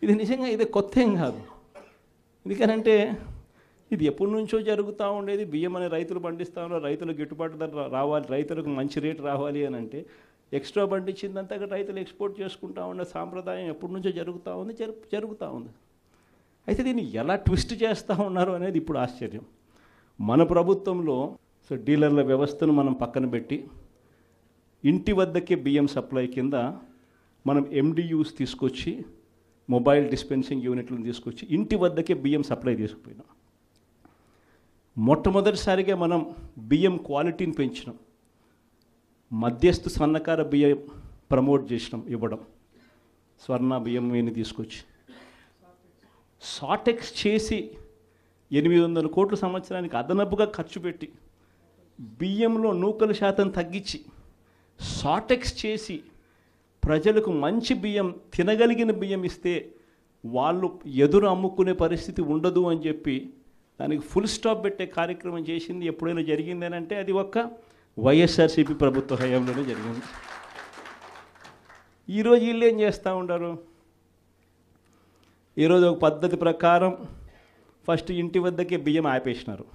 ఇది నిజంగా ఇదే కొత్త ఏం కాదు. ఎందుకనంటే ఇది ఎప్పటి నుంచో జరుగుతూ ఉండేది. బియ్యం అనే రైతులు పండిస్తూ ఉన్నారు, రైతులకు గిట్టుబాటు ధర రావాలి, రైతులకు మంచి రేటు రావాలి అని అంటే ఎక్స్ట్రా పండించిందంతా రైతులు ఎక్స్పోర్ట్ చేసుకుంటూ ఉండే సాంప్రదాయం ఎప్పటి నుంచో జరుగుతూ ఉంది. అయితే దీన్ని ఎలా ట్విస్ట్ చేస్తూ ఉన్నారు అనేది ఇప్పుడు ఆశ్చర్యం. మన ప్రభుత్వంలో డీలర్ల వ్యవస్థను మనం పక్కన పెట్టి ఇంటి వద్దకే బియ్యం సప్లై కింద మనం MDUs తీసుకొచ్చి, మొబైల్ డిస్పెన్సింగ్ యూనిట్లను తీసుకొచ్చి ఇంటి వద్దకే బియ్యం సప్లై తీసుకుపోయినాం. మొట్టమొదటిసారిగా మనం బియ్యం క్వాలిటీని పెంచినాం, మధ్యస్థు సన్నకార బియ్యం ప్రమోట్ చేసినాం, ఇవ్వడం, స్వర్ణ బియ్యం వీని తీసుకొచ్చి సాటెక్స్ చేసి 800 కోట్ల సంవత్సరానికి అదనపుగా ఖర్చు పెట్టి బియ్యంలో నూకల శాతం తగ్గించి సాటెక్స్ చేసి ప్రజలకు మంచి బియ్యం, తినగలిగిన బియ్యం ఇస్తే వాళ్ళు ఎదురు అమ్ముకునే పరిస్థితి ఉండదు అని చెప్పి దానికి ఫుల్ స్టాప్ పెట్టే కార్యక్రమం చేసింది ఎప్పుడైనా జరిగిందని అంటే అది ఒక్క వైఎస్ఆర్సీపీ ప్రభుత్వ హయాంలోనే జరిగింది. ఈరోజు వీళ్ళు ఏం చేస్తూ ఉంటారు? ఈరోజు ఒక పద్ధతి ప్రకారం ఫస్ట్ ఇంటి వద్దకే బియ్యం ఆపేసినారు.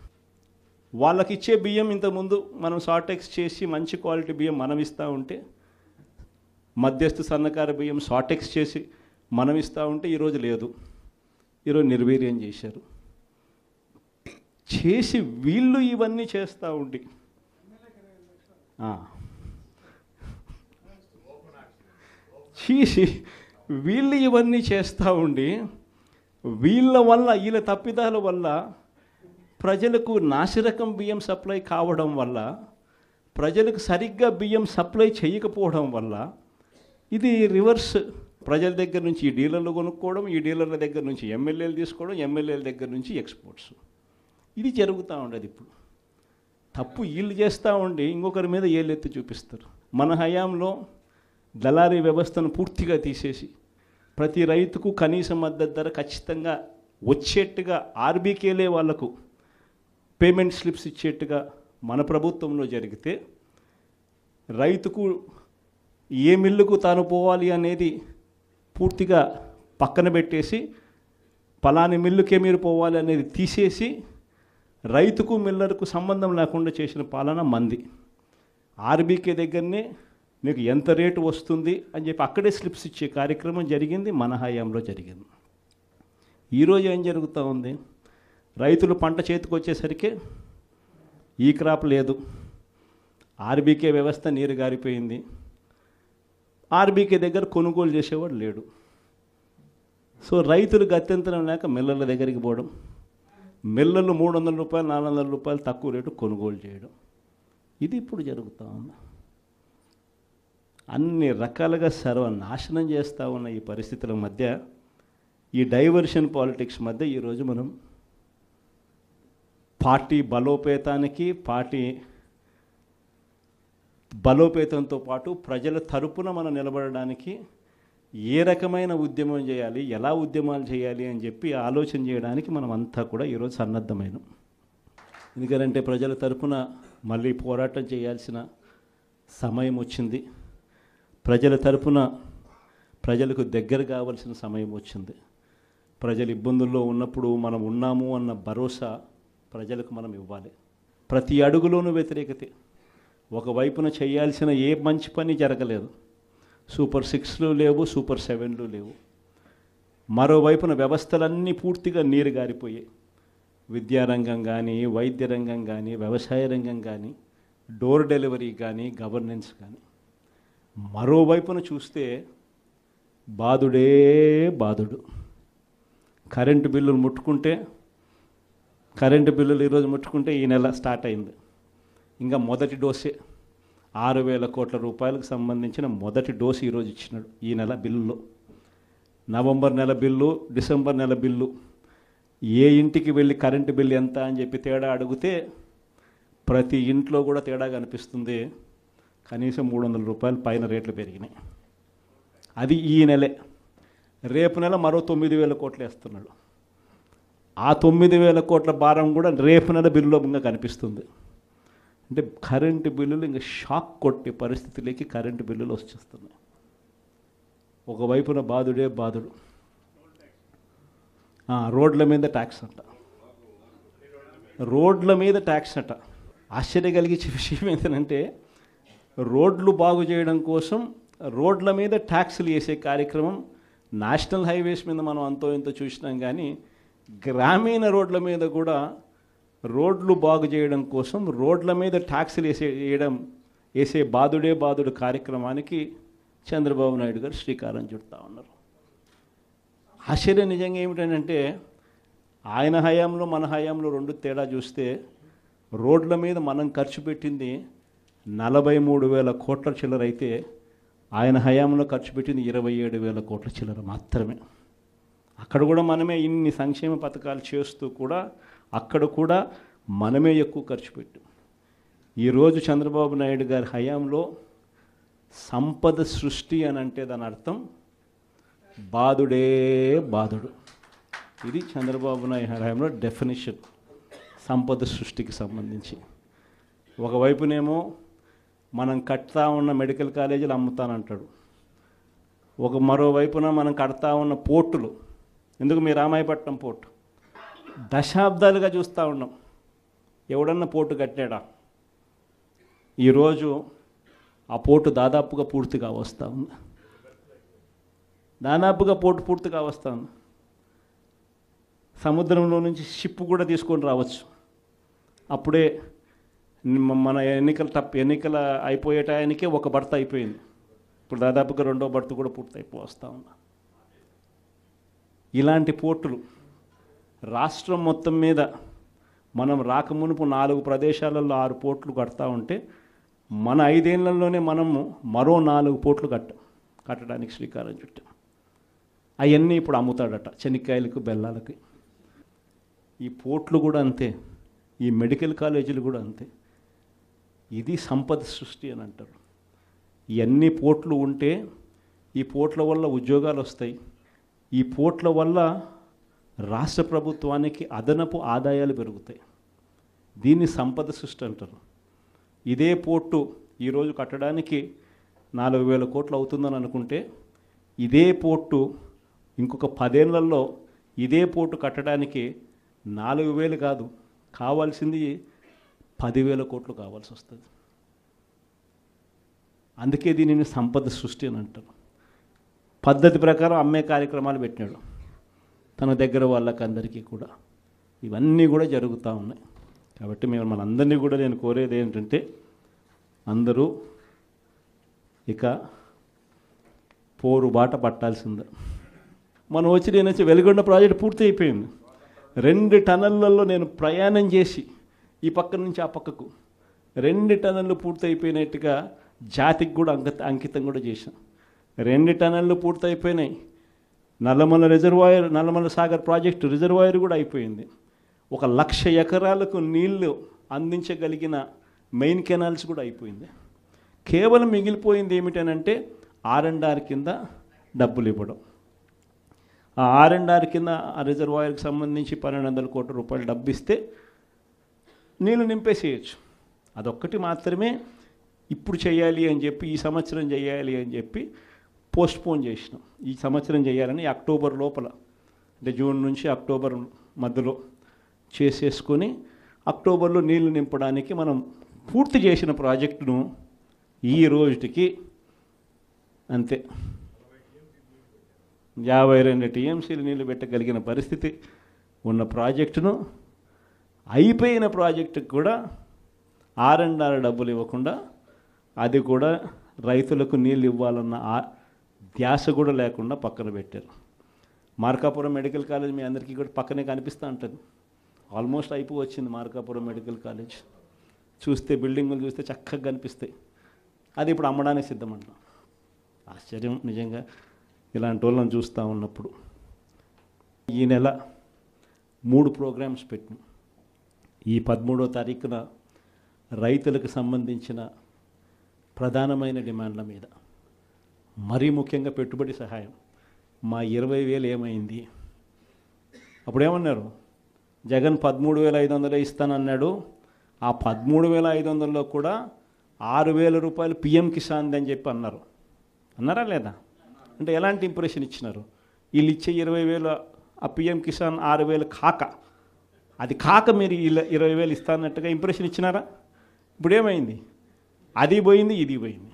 వాళ్ళకి ఇచ్చే బియ్యం ఇంతకుముందు మనం సాటెక్స్ చేసి మంచి క్వాలిటీ బియ్యం మనం ఇస్తూ ఉంటే, మధ్యస్థు సన్నకార బియ్యం సాటెక్స్ చేసి మనం ఇస్తూ ఉంటే ఈరోజు లేదు, ఈరోజు నిర్వీర్యం చేశారు. చేసి వీళ్ళు ఇవన్నీ చేస్తూ ఉండి వీళ్ళ తప్పిదాల వల్ల ప్రజలకు నాసిరకం బియ్యం సప్లై కావడం వల్ల, ప్రజలకు సరిగ్గా బియ్యం సప్లై చేయకపోవడం వల్ల ఇది రివర్స్. ప్రజల దగ్గర నుంచి ఈ డీలర్లు కొనుక్కోవడం, ఈ డీలర్ల దగ్గర నుంచి ఎమ్మెల్యేలు తీసుకోవడం, ఎమ్మెల్యేల దగ్గర నుంచి ఎక్స్పోర్ట్స్, ఇది జరుగుతూ ఉండదు. ఇప్పుడు తప్పు వీళ్ళు చేస్తూ ఉండి ఇంకొకరి మీద ఏళ్ళెత్తి చూపిస్తారు. మన హయాంలో దళారీ వ్యవస్థను పూర్తిగా తీసేసి ప్రతి రైతుకు కనీస మద్దతు ధర ఖచ్చితంగా వచ్చేట్టుగా ఆర్బీకేలే వాళ్లకు పేమెంట్ స్లిప్స్ ఇచ్చేట్టుగా మన ప్రభుత్వంలో జరిగితే రైతుకు ఏ మిల్లుకు తాను పోవాలి అనేది పూర్తిగా పక్కన పెట్టేసి పలాని మిల్లుకే మీరు పోవాలి అనేది తీసేసి రైతుకు మిల్లర్కు సంబంధం లేకుండా చేసిన పాలన మంది. ఆర్బీకే దగ్గరనే మీకు ఎంత రేటు వస్తుంది అని చెప్పి అక్కడే స్లిప్స్ ఇచ్చే కార్యక్రమం జరిగింది, మన హయాంలో జరిగింది. ఈరోజు ఏం జరుగుతూ ఉంది? రైతులు పంట చేతికి వచ్చేసరికి ఈ క్రాప్ లేదు, ఆర్బీకే వ్యవస్థ నీరు గారిపోయింది, ఆర్బీకే దగ్గర కొనుగోలు చేసేవాడు లేడు. సో రైతులు గత్యంతరం లేక మిల్లర్ల దగ్గరికి పోవడం, మిల్లర్లు 300 రూపాయలు 400 రూపాయలు తక్కువ రేటు కొనుగోలు చేయడం, ఇది ఇప్పుడు జరుగుతూ ఉంది. అన్ని రకాలుగా సర్వనాశనం చేస్తూ ఉన్న ఈ పరిస్థితుల మధ్య, ఈ డైవర్షన్ పాలిటిక్స్ మధ్య ఈరోజు మనం పార్టీ బలోపేతంతో పాటు ప్రజల తరపున మనం నిలబడడానికి ఏ రకమైన ఉద్యమం చేయాలి, ఎలా ఉద్యమాలు చేయాలి అని చెప్పి ఆలోచన చేయడానికి మనం అంతా కూడా ఈరోజు సన్నద్ధమైనాం. ఎందుకంటే ప్రజల తరపున మళ్ళీ పోరాటం చేయాల్సిన సమయం వచ్చింది. ప్రజల తరపున ప్రజలకు దగ్గర కావాల్సిన సమయం వచ్చింది. ప్రజలు ఇబ్బందుల్లో ఉన్నప్పుడు మనం ఉన్నాము అన్న భరోసా ప్రజలకు మనం ఇవ్వాలి. ప్రతి అడుగులోనూ వ్యతిరేకతే. ఒకవైపున చేయాల్సిన ఏ మంచి పని జరగలేదు. సూపర్ 6లు లేవు, సూపర్ 7లు లేవు. మరోవైపున వ్యవస్థలన్నీ పూర్తిగా నీరు గారిపోయాయి. విద్యారంగం కానీ, వైద్య రంగం కానీ, వ్యవసాయ రంగం కానీ, డోర్ డెలివరీ కానీ, గవర్నెన్స్ కానీ. మరోవైపున చూస్తే బాధుడే బాధుడు. కరెంటు బిల్లులు ఈరోజు ముట్టుకుంటే ఈ నెల స్టార్ట్ అయింది. ఇంకా మొదటి డోసే 6,000 కోట్ల రూపాయలకు సంబంధించిన మొదటి డోసు ఈరోజు ఇచ్చినాడు ఈ నెల బిల్లులో. నవంబర్ నెల బిల్లు, డిసెంబర్ నెల బిల్లు, ఏ ఇంటికి వెళ్ళి కరెంటు బిల్లు ఎంత అని చెప్పి తేడా అడిగితే ప్రతి ఇంట్లో కూడా తేడా కనిపిస్తుంది. కనీసం 300 రూపాయలు పైన రేట్లు పెరిగినాయి. అది ఈ నెలే. రేపు నెల మరో 9,000 కోట్లు వేస్తున్నాడు. ఆ 9,000 కోట్ల భారం కూడా రేపు నెల బిల్లులో ఇంకా కనిపిస్తుంది. అంటే కరెంటు బిల్లులు ఇంకా షాక్ కొట్టే పరిస్థితిలోకి కరెంటు బిల్లులు వచ్చేస్తున్నాయి. ఒకవైపున బాధుడే బాధుడు. రోడ్ల మీద ట్యాక్స్ అంట, రోడ్ల మీద ట్యాక్స్ అంట. ఆశ్చర్య కలిగించే విషయం ఏంటంటే, రోడ్లు బాగు చేయడం కోసం రోడ్ల మీద ట్యాక్సులు వేసే కార్యక్రమం నేషనల్ హైవేస్ మీద మనం అంతో ఇంతో చూసినాం. కానీ గ్రామీణ రోడ్ల మీద కూడా రోడ్లు బాగు చేయడం కోసం రోడ్ల మీద ట్యాక్సులు వేసే బాధుడే బాధుడు కార్యక్రమానికి చంద్రబాబు నాయుడు గారు శ్రీకారం చుడతా ఉన్నారు. ఆశ్చర్యం నిజంగా ఏమిటంటే, ఆయన హయాంలో మన హయాంలో రెండు తేడా చూస్తే, రోడ్ల మీద మనం ఖర్చు పెట్టింది 43,000 కోట్ల చిల్లర అయితే ఆయన హయాంలో ఖర్చు పెట్టింది 27,000 కోట్ల చిల్లర మాత్రమే. అక్కడ కూడా మనమే ఇన్ని సంక్షేమ పథకాలు చేస్తూ కూడా అక్కడ కూడా మనమే ఎక్కువ ఖర్చు పెట్టాం. ఈరోజు చంద్రబాబు నాయుడు గారి హయాంలో సంపద సృష్టి అని అంటే దాని అర్థం బాధుడే బాధుడు. ఇది చంద్రబాబు నాయుడు హయాంలో డెఫినేషన్ సంపద సృష్టికి సంబంధించి. ఒకవైపునేమో మనం కడతా ఉన్న మెడికల్ కాలేజీలు అమ్ముతానంటాడు. మరోవైపున మనం కడతా ఉన్న పోర్టులు, ఎందుకు మీ రామాయపట్నం పోర్టు దశాబ్దాలుగా చూస్తూ ఉన్నాం. ఎవడన్నా పోర్టు కట్టాడా? ఈరోజు ఆ పోర్టు దాదాపుగా పూర్తిగా వస్తూ ఉంది. పోర్టు పూర్తిగా వస్తూ ఉంది. సముద్రంలో నుంచి షిప్ కూడా తీసుకొని రావచ్చు. అప్పుడే మన ఎన్నికల అయిపోయే టయానికే ఒక బర్త్ అయిపోయింది. ఇప్పుడు దాదాపుగా రెండో బర్త్ కూడా పూర్తయిపోస్తూ ఉన్నా. ఇలాంటి పోర్టులు రాష్ట్రం మొత్తం మీద మనం రాకమునుపు 4 ప్రదేశాలలో 6 పోర్టులు కడతా ఉంటే, మన 5 ఏళ్లలోనే మనము మరో 4 పోర్టులు కట్టడానికి శ్రీకారం చుట్టాం. అవన్నీ ఇప్పుడు అమ్ముతాడట చెనిక్కాయలకు, బెల్లాలకి. ఈ పోర్టులు కూడా అంతే, ఈ మెడికల్ కాలేజీలు కూడా అంతే. ఇది సంపద సృష్టి అని అంటారు. ఇవన్నీ పోర్ట్లు ఉంటే ఈ పోర్ట్ల వల్ల ఉద్యోగాలు వస్తాయి, ఈ పోర్ట్ల వల్ల రాష్ట్ర ప్రభుత్వానికి అదనపు ఆదాయాలు పెరుగుతాయి. దీన్ని సంపద సృష్టి అంటారు. ఇదే పోర్టు ఈరోజు కట్టడానికి 4,000 కోట్లు అవుతుందని అనుకుంటే, ఇదే పోర్టు ఇంకొక 10 ఏళ్లలో ఇదే పోర్టు కట్టడానికి 4,000 కాదు, కావాల్సింది 10,000 కోట్లు కావాల్సి వస్తుంది. అందుకే దీనిని సంపద సృష్టి అని అంటారు. పద్ధతి ప్రకారం అమ్మే కార్యక్రమాలు పెట్టినాడు తన దగ్గర వాళ్ళకి అందరికీ కూడా. ఇవన్నీ కూడా జరుగుతూ ఉన్నాయి. కాబట్టి మేము మనందరినీ కూడా నేను కోరేది ఏంటంటే, అందరూ ఇక పోరు బాట పట్టాల్సిందే. మనం నేను వెలుగొండ ప్రాజెక్ట్ పూర్తి అయిపోయింది. 2 టన్నులలో నేను ప్రయాణం చేసి ఈ పక్క నుంచి ఆ పక్కకు 2 టన్నులు పూర్తి అయిపోయినట్టుగా జాతికి కూడా అంకితం కూడా చేశాం. 2 టన్నులు పూర్తి అయిపోయినాయి. Nallamala reservoir, Nallamala Sagar project reservoir కూడా అయిపోయింది. 1,00,000 ఎకరాలకు నీళ్లు అందించగలిగిన మెయిన్ కెనాల్స్ కూడా అయిపోయింది. కేవలం మిగిలిపోయింది ఏమిటనంటే R&R కింద డబ్బులు ఇవ్వడం. ఆ R&R కింద ఆ రిజర్వాయర్కి సంబంధించి 1,200 కోట్ల రూపాయలు డబ్బు ఇస్తే నీళ్ళు నింపేసేయచ్చు. అదొక్కటి మాత్రమే ఇప్పుడు చేయాలి అని చెప్పి, ఈ సంవత్సరం చేయాలి అని చెప్పి పోస్ట్పోన్ చేసినాం. ఈ సంవత్సరం చేయాలని అక్టోబర్ లోపల, అంటే జూన్ నుంచి అక్టోబర్ మధ్యలో చేసేసుకొని అక్టోబర్లో నీళ్లు నింపడానికి మనం పూర్తి చేసిన ప్రాజెక్టును ఈ రోజుకి అంతే 52 టీఎంసీలు నీళ్లు పెట్టగలిగిన పరిస్థితి ఉన్న ప్రాజెక్టును, అయిపోయిన ప్రాజెక్టుకు కూడా R&R డబ్బులు ఇవ్వకుండా, అది కూడా రైతులకు నీళ్ళు ఇవ్వాలన్న ధ్యాస కూడా లేకుండా పక్కన పెట్టారు. మార్కాపురం మెడికల్ కాలేజ్ మీ అందరికీ కూడా పక్కనే కనిపిస్తూ ఉంటుంది. ఆల్మోస్ట్ అయిపోవచ్చింది మార్కాపురం మెడికల్ కాలేజ్. చూస్తే బిల్డింగులు చూస్తే చక్కగా కనిపిస్తాయి. అది ఇప్పుడు అమ్మడానికి సిద్ధమంటాం. ఆశ్చర్యం నిజంగా ఇలాంటి వాళ్ళని చూస్తూ ఉన్నప్పుడు. ఈ నెల 3 ప్రోగ్రామ్స్ పెట్టినాం. ఈ 13వ తారీఖున రైతులకు సంబంధించిన ప్రధానమైన డిమాండ్ల మీద, మరీ ముఖ్యంగా పెట్టుబడి సహాయం. మా 20,000 ఏమైంది? అప్పుడేమన్నారు, జగన్ 13,500 ఇస్తానన్నాడు. ఆ 13,500లో కూడా 6,000 రూపాయలు PM కిసాన్ అని చెప్పి అన్నారా లేదా? అంటే ఎలాంటి ఇంప్రెషన్ ఇచ్చినారు? వీళ్ళు ఇచ్చే 20,000 ఆ PM కిసాన్ 6,000 కాక, అది కాక మీరు 20,000 ఇస్తానట్టుగా ఇంప్రెషన్ ఇచ్చినారా? ఇప్పుడు ఏమైంది? అది పోయింది, ఇది పోయింది.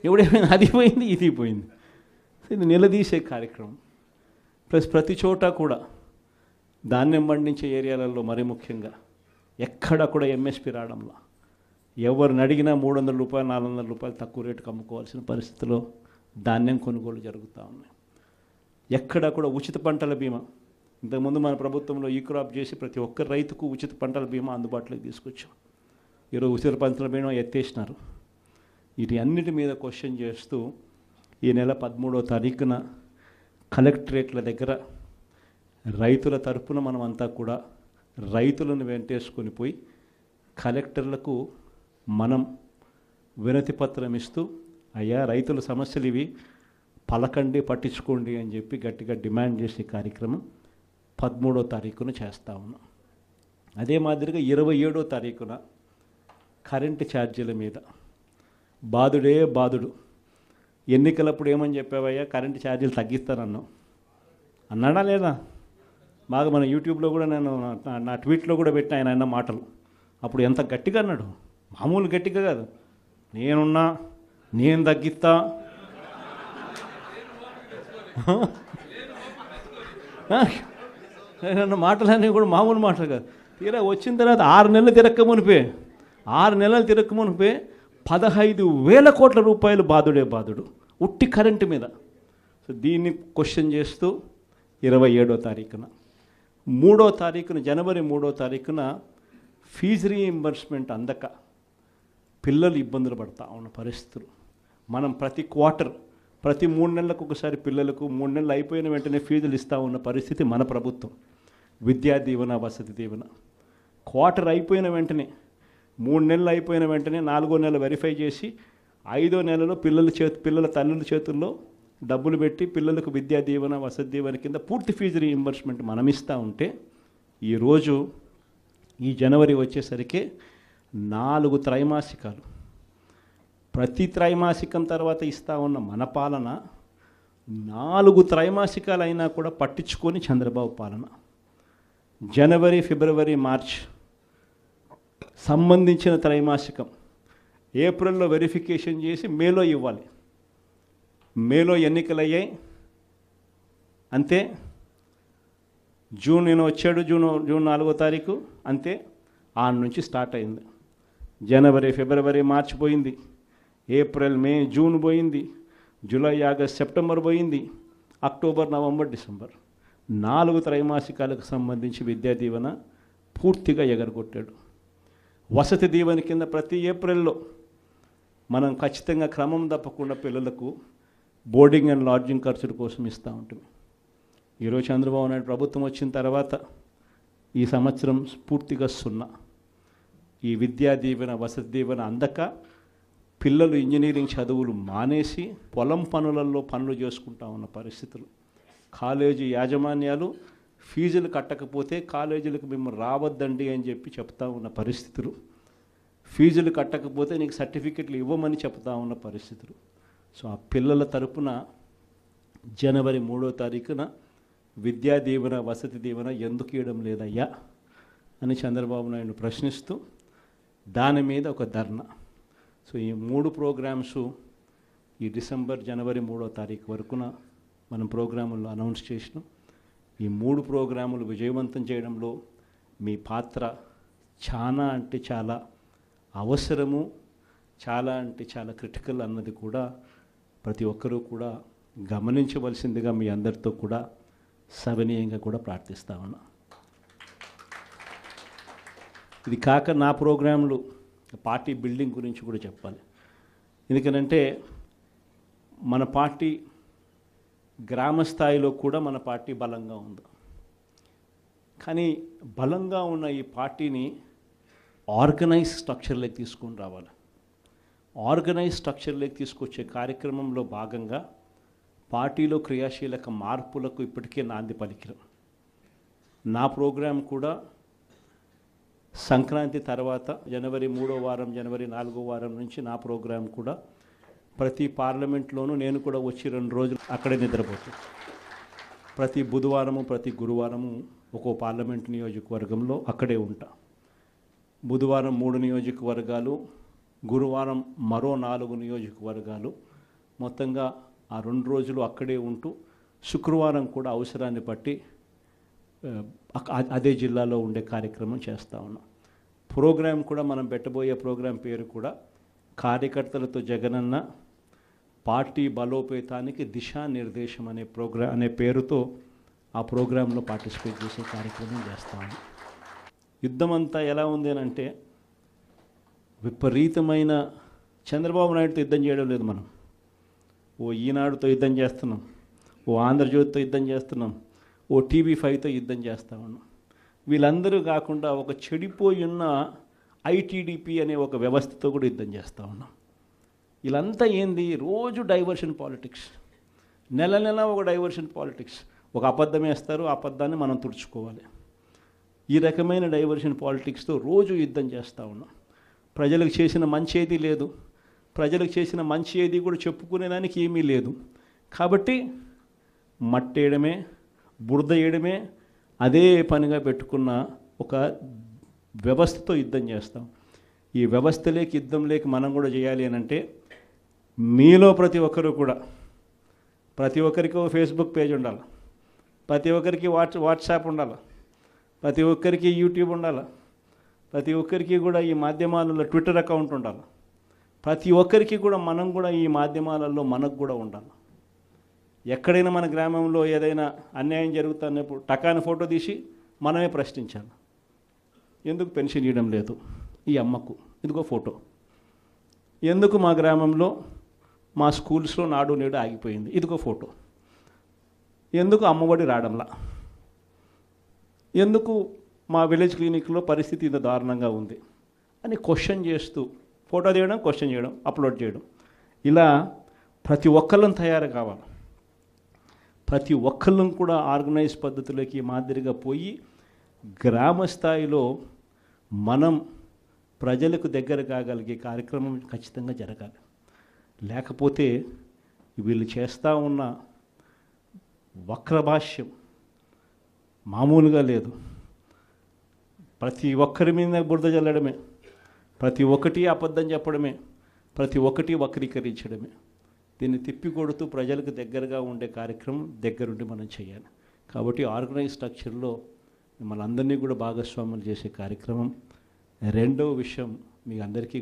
ఎప్పుడేమైంది? అది పోయింది, ఇది పోయింది. ఇది నిలదీసే కార్యక్రమం. ప్లస్ ప్రతి చోట కూడా ధాన్యం పండించే ఏరియాలలో మరీ ముఖ్యంగా ఎక్కడ కూడా MSP రావడంలో, ఎవరిని అడిగినా 300 రూపాయలు 400 రూపాయలు తక్కువ రేటుకు అమ్ముకోవాల్సిన పరిస్థితిలో ధాన్యం కొనుగోలు జరుగుతూ ఉన్నాయి. ఎక్కడ కూడా ఉచిత పంటల బీమా, ఇంతకుముందు మన ప్రభుత్వంలో ఈ క్రాప్ చేసి ప్రతి ఒక్క రైతుకు ఉచిత పంటల బీమా అందుబాటులోకి తీసుకొచ్చాం. ఈరోజు ఉచిత పంటల బీమా ఎత్తేసినారు. వీటి అన్నిటి మీద క్వశ్చన్ చేస్తూ ఈ నెల 13వ తారీఖున కలెక్టరేట్ల దగ్గర రైతుల తరపున మనమంతా కూడా రైతులను వెంటేసుకొని పోయి కలెక్టర్లకు మనం వినతి పత్రం ఇస్తూ, అయ్యా రైతుల సమస్యలు ఇవి, పలకండి, పట్టించుకోండి అని చెప్పి గట్టిగా డిమాండ్ చేసే కార్యక్రమం 13వ తారీఖున చేస్తూ ఉన్నాం. అదే మాదిరిగా 27వ తారీఖున కరెంటు ఛార్జీల మీద బాధుడే బాధుడు. ఎన్నికలప్పుడు ఏమని చెప్పావయ్యా, కరెంటు ఛార్జీలు తగ్గిస్తానన్నావు, అన్నాడా లేదా? బాగా మన యూట్యూబ్లో కూడా నేను నా ట్వీట్లో కూడా పెట్టిన ఆయన అన్న మాటలు. అప్పుడు ఎంత గట్టిగా అన్నాడు, మామూలు గట్టిగా కాదు. నేను తగ్గిస్తా, అన్న మాటలన్నీ కూడా మామూలు మాటలు కాదు. తీరా వచ్చిన తర్వాత 6 నెలలు తిరక్కమునిపే 15,000 కోట్ల రూపాయలు బాధుడు ఉట్టి కరెంటు మీద. సో దీన్ని క్వశ్చన్ చేస్తూ 27వ తారీఖున, 3వ తారీఖున, జనవరి 3వ తారీఖున ఫీజు రీయింబర్స్మెంట్ అందక పిల్లలు ఇబ్బందులు పడతా ఉన్న పరిస్థితులు. మనం ప్రతి క్వార్టర్, ప్రతి 3 నెలలకు ఒకసారి పిల్లలకు 3 నెలలు అయిపోయిన వెంటనే ఫీజులు ఇస్తూ ఉన్న పరిస్థితి మన ప్రభుత్వం. విద్యా దీవెన, వసతి దీవెన క్వార్టర్ అయిపోయిన వెంటనే, 3 నెలలు అయిపోయిన వెంటనే 4వ నెల వెరిఫై చేసి 5వ నెలలో పిల్లల తల్లుల చేతుల్లో డబ్బులు పెట్టి పిల్లలకు విద్యా దీవెన వసతి దీవెన కింద పూర్తి ఫీజు రీయింబర్స్మెంట్ మనం ఇస్తూ ఉంటే ఈరోజు ఈ జనవరి వచ్చేసరికి 4 త్రైమాసికాలు, ప్రతి త్రైమాసికం తర్వాత ఇస్తూ ఉన్న మన పాలన 4 త్రైమాసికాలు అయినా కూడా పట్టించుకొని చంద్రబాబు పాలన. జనవరి, ఫిబ్రవరి, మార్చ్ సంబంధించిన త్రైమాసికం ఏప్రిల్లో వెరిఫికేషన్ చేసి మేలో ఇవ్వాలి. మేలో ఎన్నికలు అయ్యాయి అంతే. జూన్ నేను వచ్చాడు, జూన్ 4వ తారీఖు అంతే. ఆన్ నుంచి స్టార్ట్ అయింది. జనవరి, ఫిబ్రవరి, మార్చ్ పోయింది, ఏప్రిల్, మే, జూన్ పోయింది, జూలై, ఆగస్ట్, సెప్టెంబర్ పోయింది, అక్టోబర్, నవంబర్, డిసెంబర్ 4 త్రైమాసికాలకు సంబంధించి విద్యా దీవెన పూర్తిగా ఎగరగొట్టాడు. వసతి దీవెన కింద ప్రతి ఏప్రిల్లో మనం ఖచ్చితంగా క్రమం తప్పకుండా పిల్లలకు బోర్డింగ్ అండ్ లాడ్జింగ్ ఖర్చుల కోసం ఇస్తూ ఉంటుంది. ఈరోజు చంద్రబాబు నాయుడు ప్రభుత్వం వచ్చిన తర్వాత ఈ సంవత్సరం పూర్తిగా 0. ఈ విద్యా దీవెన వసతి దీవెన అందక పిల్లలు ఇంజనీరింగ్ చదువులు మానేసి పొలం పనులలో పనులు చేసుకుంటా ఉన్న పరిస్థితులు. కాలేజీ యాజమాన్యాలు ఫీజులు కట్టకపోతే కాలేజీలకు మేము రావద్దండి అని చెప్పి చెప్తా ఉన్న పరిస్థితులు. ఫీజులు కట్టకపోతే నీకు సర్టిఫికెట్లు ఇవ్వమని చెప్తా ఉన్న పరిస్థితులు. సో ఆ పిల్లల తరపున జనవరి 3వ తారీఖున విద్యా దీవెన వసతి దీవెన ఎందుకు ఇవ్వడం లేదయ్యా అని చంద్రబాబు నాయుడు ప్రశ్నిస్తూ దాని మీద ఒక ధర్నా. సో ఈ 3 ప్రోగ్రామ్స్ ఈ డిసెంబర్, జనవరి 3వ తారీఖు వరకున మనం ప్రోగ్రాముల్లో అనౌన్స్ చేసినాం. ఈ 3 ప్రోగ్రాములు విజయవంతం చేయడంలో మీ పాత్ర చాలా అంటే చాలా అవసరము, చాలా అంటే చాలా క్రిటికల్ అన్నది కూడా ప్రతి ఒక్కరూ కూడా గమనించవలసిందిగా మీ అందరితో కూడా సవినీయంగా కూడా ప్రార్థిస్తా ఉన్నా. ఇది కాక నా ప్రోగ్రాంలు పార్టీ బిల్డింగ్ గురించి కూడా చెప్పాలి. ఎందుకనంటే మన పార్టీ గ్రామ స్థాయిలో కూడా మన పార్టీ బలంగా ఉంది. కానీ బలంగా ఉన్న ఈ పార్టీని ఆర్గనైజ్ స్ట్రక్చర్లోకి తీసుకొని రావాలి. ఆర్గనైజ్ స్ట్రక్చర్లోకి తీసుకొచ్చే కార్యక్రమంలో భాగంగా పార్టీలో క్రియాశీలక మార్పులకు ఇప్పటికే నాంది పలికిరం. నా ప్రోగ్రాం కూడా సంక్రాంతి తర్వాత జనవరి 3వ వారం, జనవరి 4వ వారం నుంచి నా ప్రోగ్రాం కూడా ప్రతి పార్లమెంట్లోనూ నేను కూడా వచ్చి 2 రోజులు అక్కడే నిద్రపోతాను. ప్రతి బుధవారము, ప్రతి గురువారము ఒక్కో పార్లమెంట్ నియోజకవర్గంలో అక్కడే ఉంటా. బుధవారం 3 నియోజకవర్గాలు, గురువారం మరో 4 నియోజకవర్గాలు, మొత్తంగా ఆ 2 రోజులు అక్కడే ఉంటూ శుక్రవారం కూడా అవసరాన్ని బట్టి అదే జిల్లాలో ఉండే కార్యక్రమం చేస్తూ ఉన్నాం. ప్రోగ్రాం కూడా మనం పెట్టబోయే ప్రోగ్రాం పేరు కూడా కార్యకర్తలతో జగనన్న పార్టీ బలోపేతానికి దిశానిర్దేశం అనే పేరుతో ఆ ప్రోగ్రాంలో పార్టిసిపేట్ చేసే కార్యక్రమం చేస్తాము. యుద్ధం అంతా ఎలా ఉంది అని అంటే విపరీతమైన చంద్రబాబు నాయుడుతో యుద్ధం చేయడం లేదు. మనం ఓ ఈనాడుతో యుద్ధం చేస్తున్నాం, ఓ ఆంధ్రజ్యోతితో యుద్ధం చేస్తున్నాం, ఓ TV5తో యుద్ధం చేస్తూ ఉన్నాం. వీళ్ళందరూ కాకుండా ఒక చెడిపోయి ఉన్న ITDP అనే ఒక వ్యవస్థతో కూడా యుద్ధం చేస్తూ ఉన్నాం. వీళ్ళంతా ఏంది, రోజు డైవర్షన్ పాలిటిక్స్, నెల నెల ఒక డైవర్షన్ పాలిటిక్స్. ఒక అబద్ధం వేస్తారు, ఆ అబద్ధాన్ని మనం తుడుచుకోవాలి. ఈ రకమైన డైవర్షన్ పాలిటిక్స్తో రోజు యుద్ధం చేస్తూ ఉన్నాం. ప్రజలకు చేసిన మంచి ఏది లేదు, ప్రజలకు చేసిన మంచి ఏది కూడా చెప్పుకునేదానికి ఏమీ లేదు. కాబట్టి మట్టేయడమే, బురద వేయడమే అదే పనిగా పెట్టుకున్న ఒక వ్యవస్థతో యుద్ధం చేస్తాం. ఈ వ్యవస్థలోకి యుద్ధం లేక మనం కూడా చేయాలి అని అంటే మీలో ప్రతి ఒక్కరూ కూడా, ప్రతి ఒక్కరికి ఒక ఫేస్బుక్ పేజ్ ఉండాలి, ప్రతి ఒక్కరికి వాట్సాప్ ఉండాలి, ప్రతి ఒక్కరికి యూట్యూబ్ ఉండాలి, ప్రతి ఒక్కరికి కూడా ఈ మాధ్యమాలలో ట్విట్టర్ అకౌంట్ ఉండాలి. ప్రతి ఒక్కరికి కూడా మనం కూడా ఈ మాధ్యమాలలో మనకు కూడా ఉండాలి. ఎక్కడైనా మన గ్రామంలో ఏదైనా అన్యాయం జరుగుతున్నప్పుడు టకాని ఫోటో తీసి మనమే ప్రశ్నించాలి. ఎందుకు పెన్షన్ ఇవ్వడం లేదు ఈ అమ్మకు, ఇదిగో ఫోటో. ఎందుకు మా గ్రామంలో మా స్కూల్స్లో నాడు నేడు ఆగిపోయింది, ఇదిగో ఫోటో. ఎందుకు అమ్మఒడి రావడంలా, ఎందుకు మా విలేజ్ క్లినిక్లో పరిస్థితి ఇంత దారుణంగా ఉంది అని క్వశ్చన్ చేస్తూ ఫోటో తీయడం, క్వశ్చన్ చేయడం, అప్లోడ్ చేయడం. ఇలా ప్రతి ఒక్కళ్ళం తయారు కావాలి. ప్రతి ఒక్కళ్ళం కూడా ఆర్గనైజ్ పద్ధతిలోకి మాదిరిగా పోయి గ్రామ స్థాయిలో మనం ప్రజలకు దగ్గర కాగలిగే కార్యక్రమం ఖచ్చితంగా జరగాలి. లేకపోతే వీళ్ళు చేస్తూ ఉన్న వక్రభాష్యం మామూలుగా లేదు. ప్రతి ఒక్కరి మీద బురద జల్లడమే, ప్రతి ఒక్కటి అబద్ధం చెప్పడమే, ప్రతి ఒక్కటి వక్రీకరించడమే. దీన్ని తిప్పికొడుతూ ప్రజలకు దగ్గరగా ఉండే కార్యక్రమం దగ్గరుండి మనం చేయాలి. కాబట్టి ఆర్గనైజ్ స్ట్రక్చర్లో మిమ్మల్ని అందరినీ కూడా భాగస్వాములు చేసే కార్యక్రమం. రెండవ విషయం మీ అందరికీ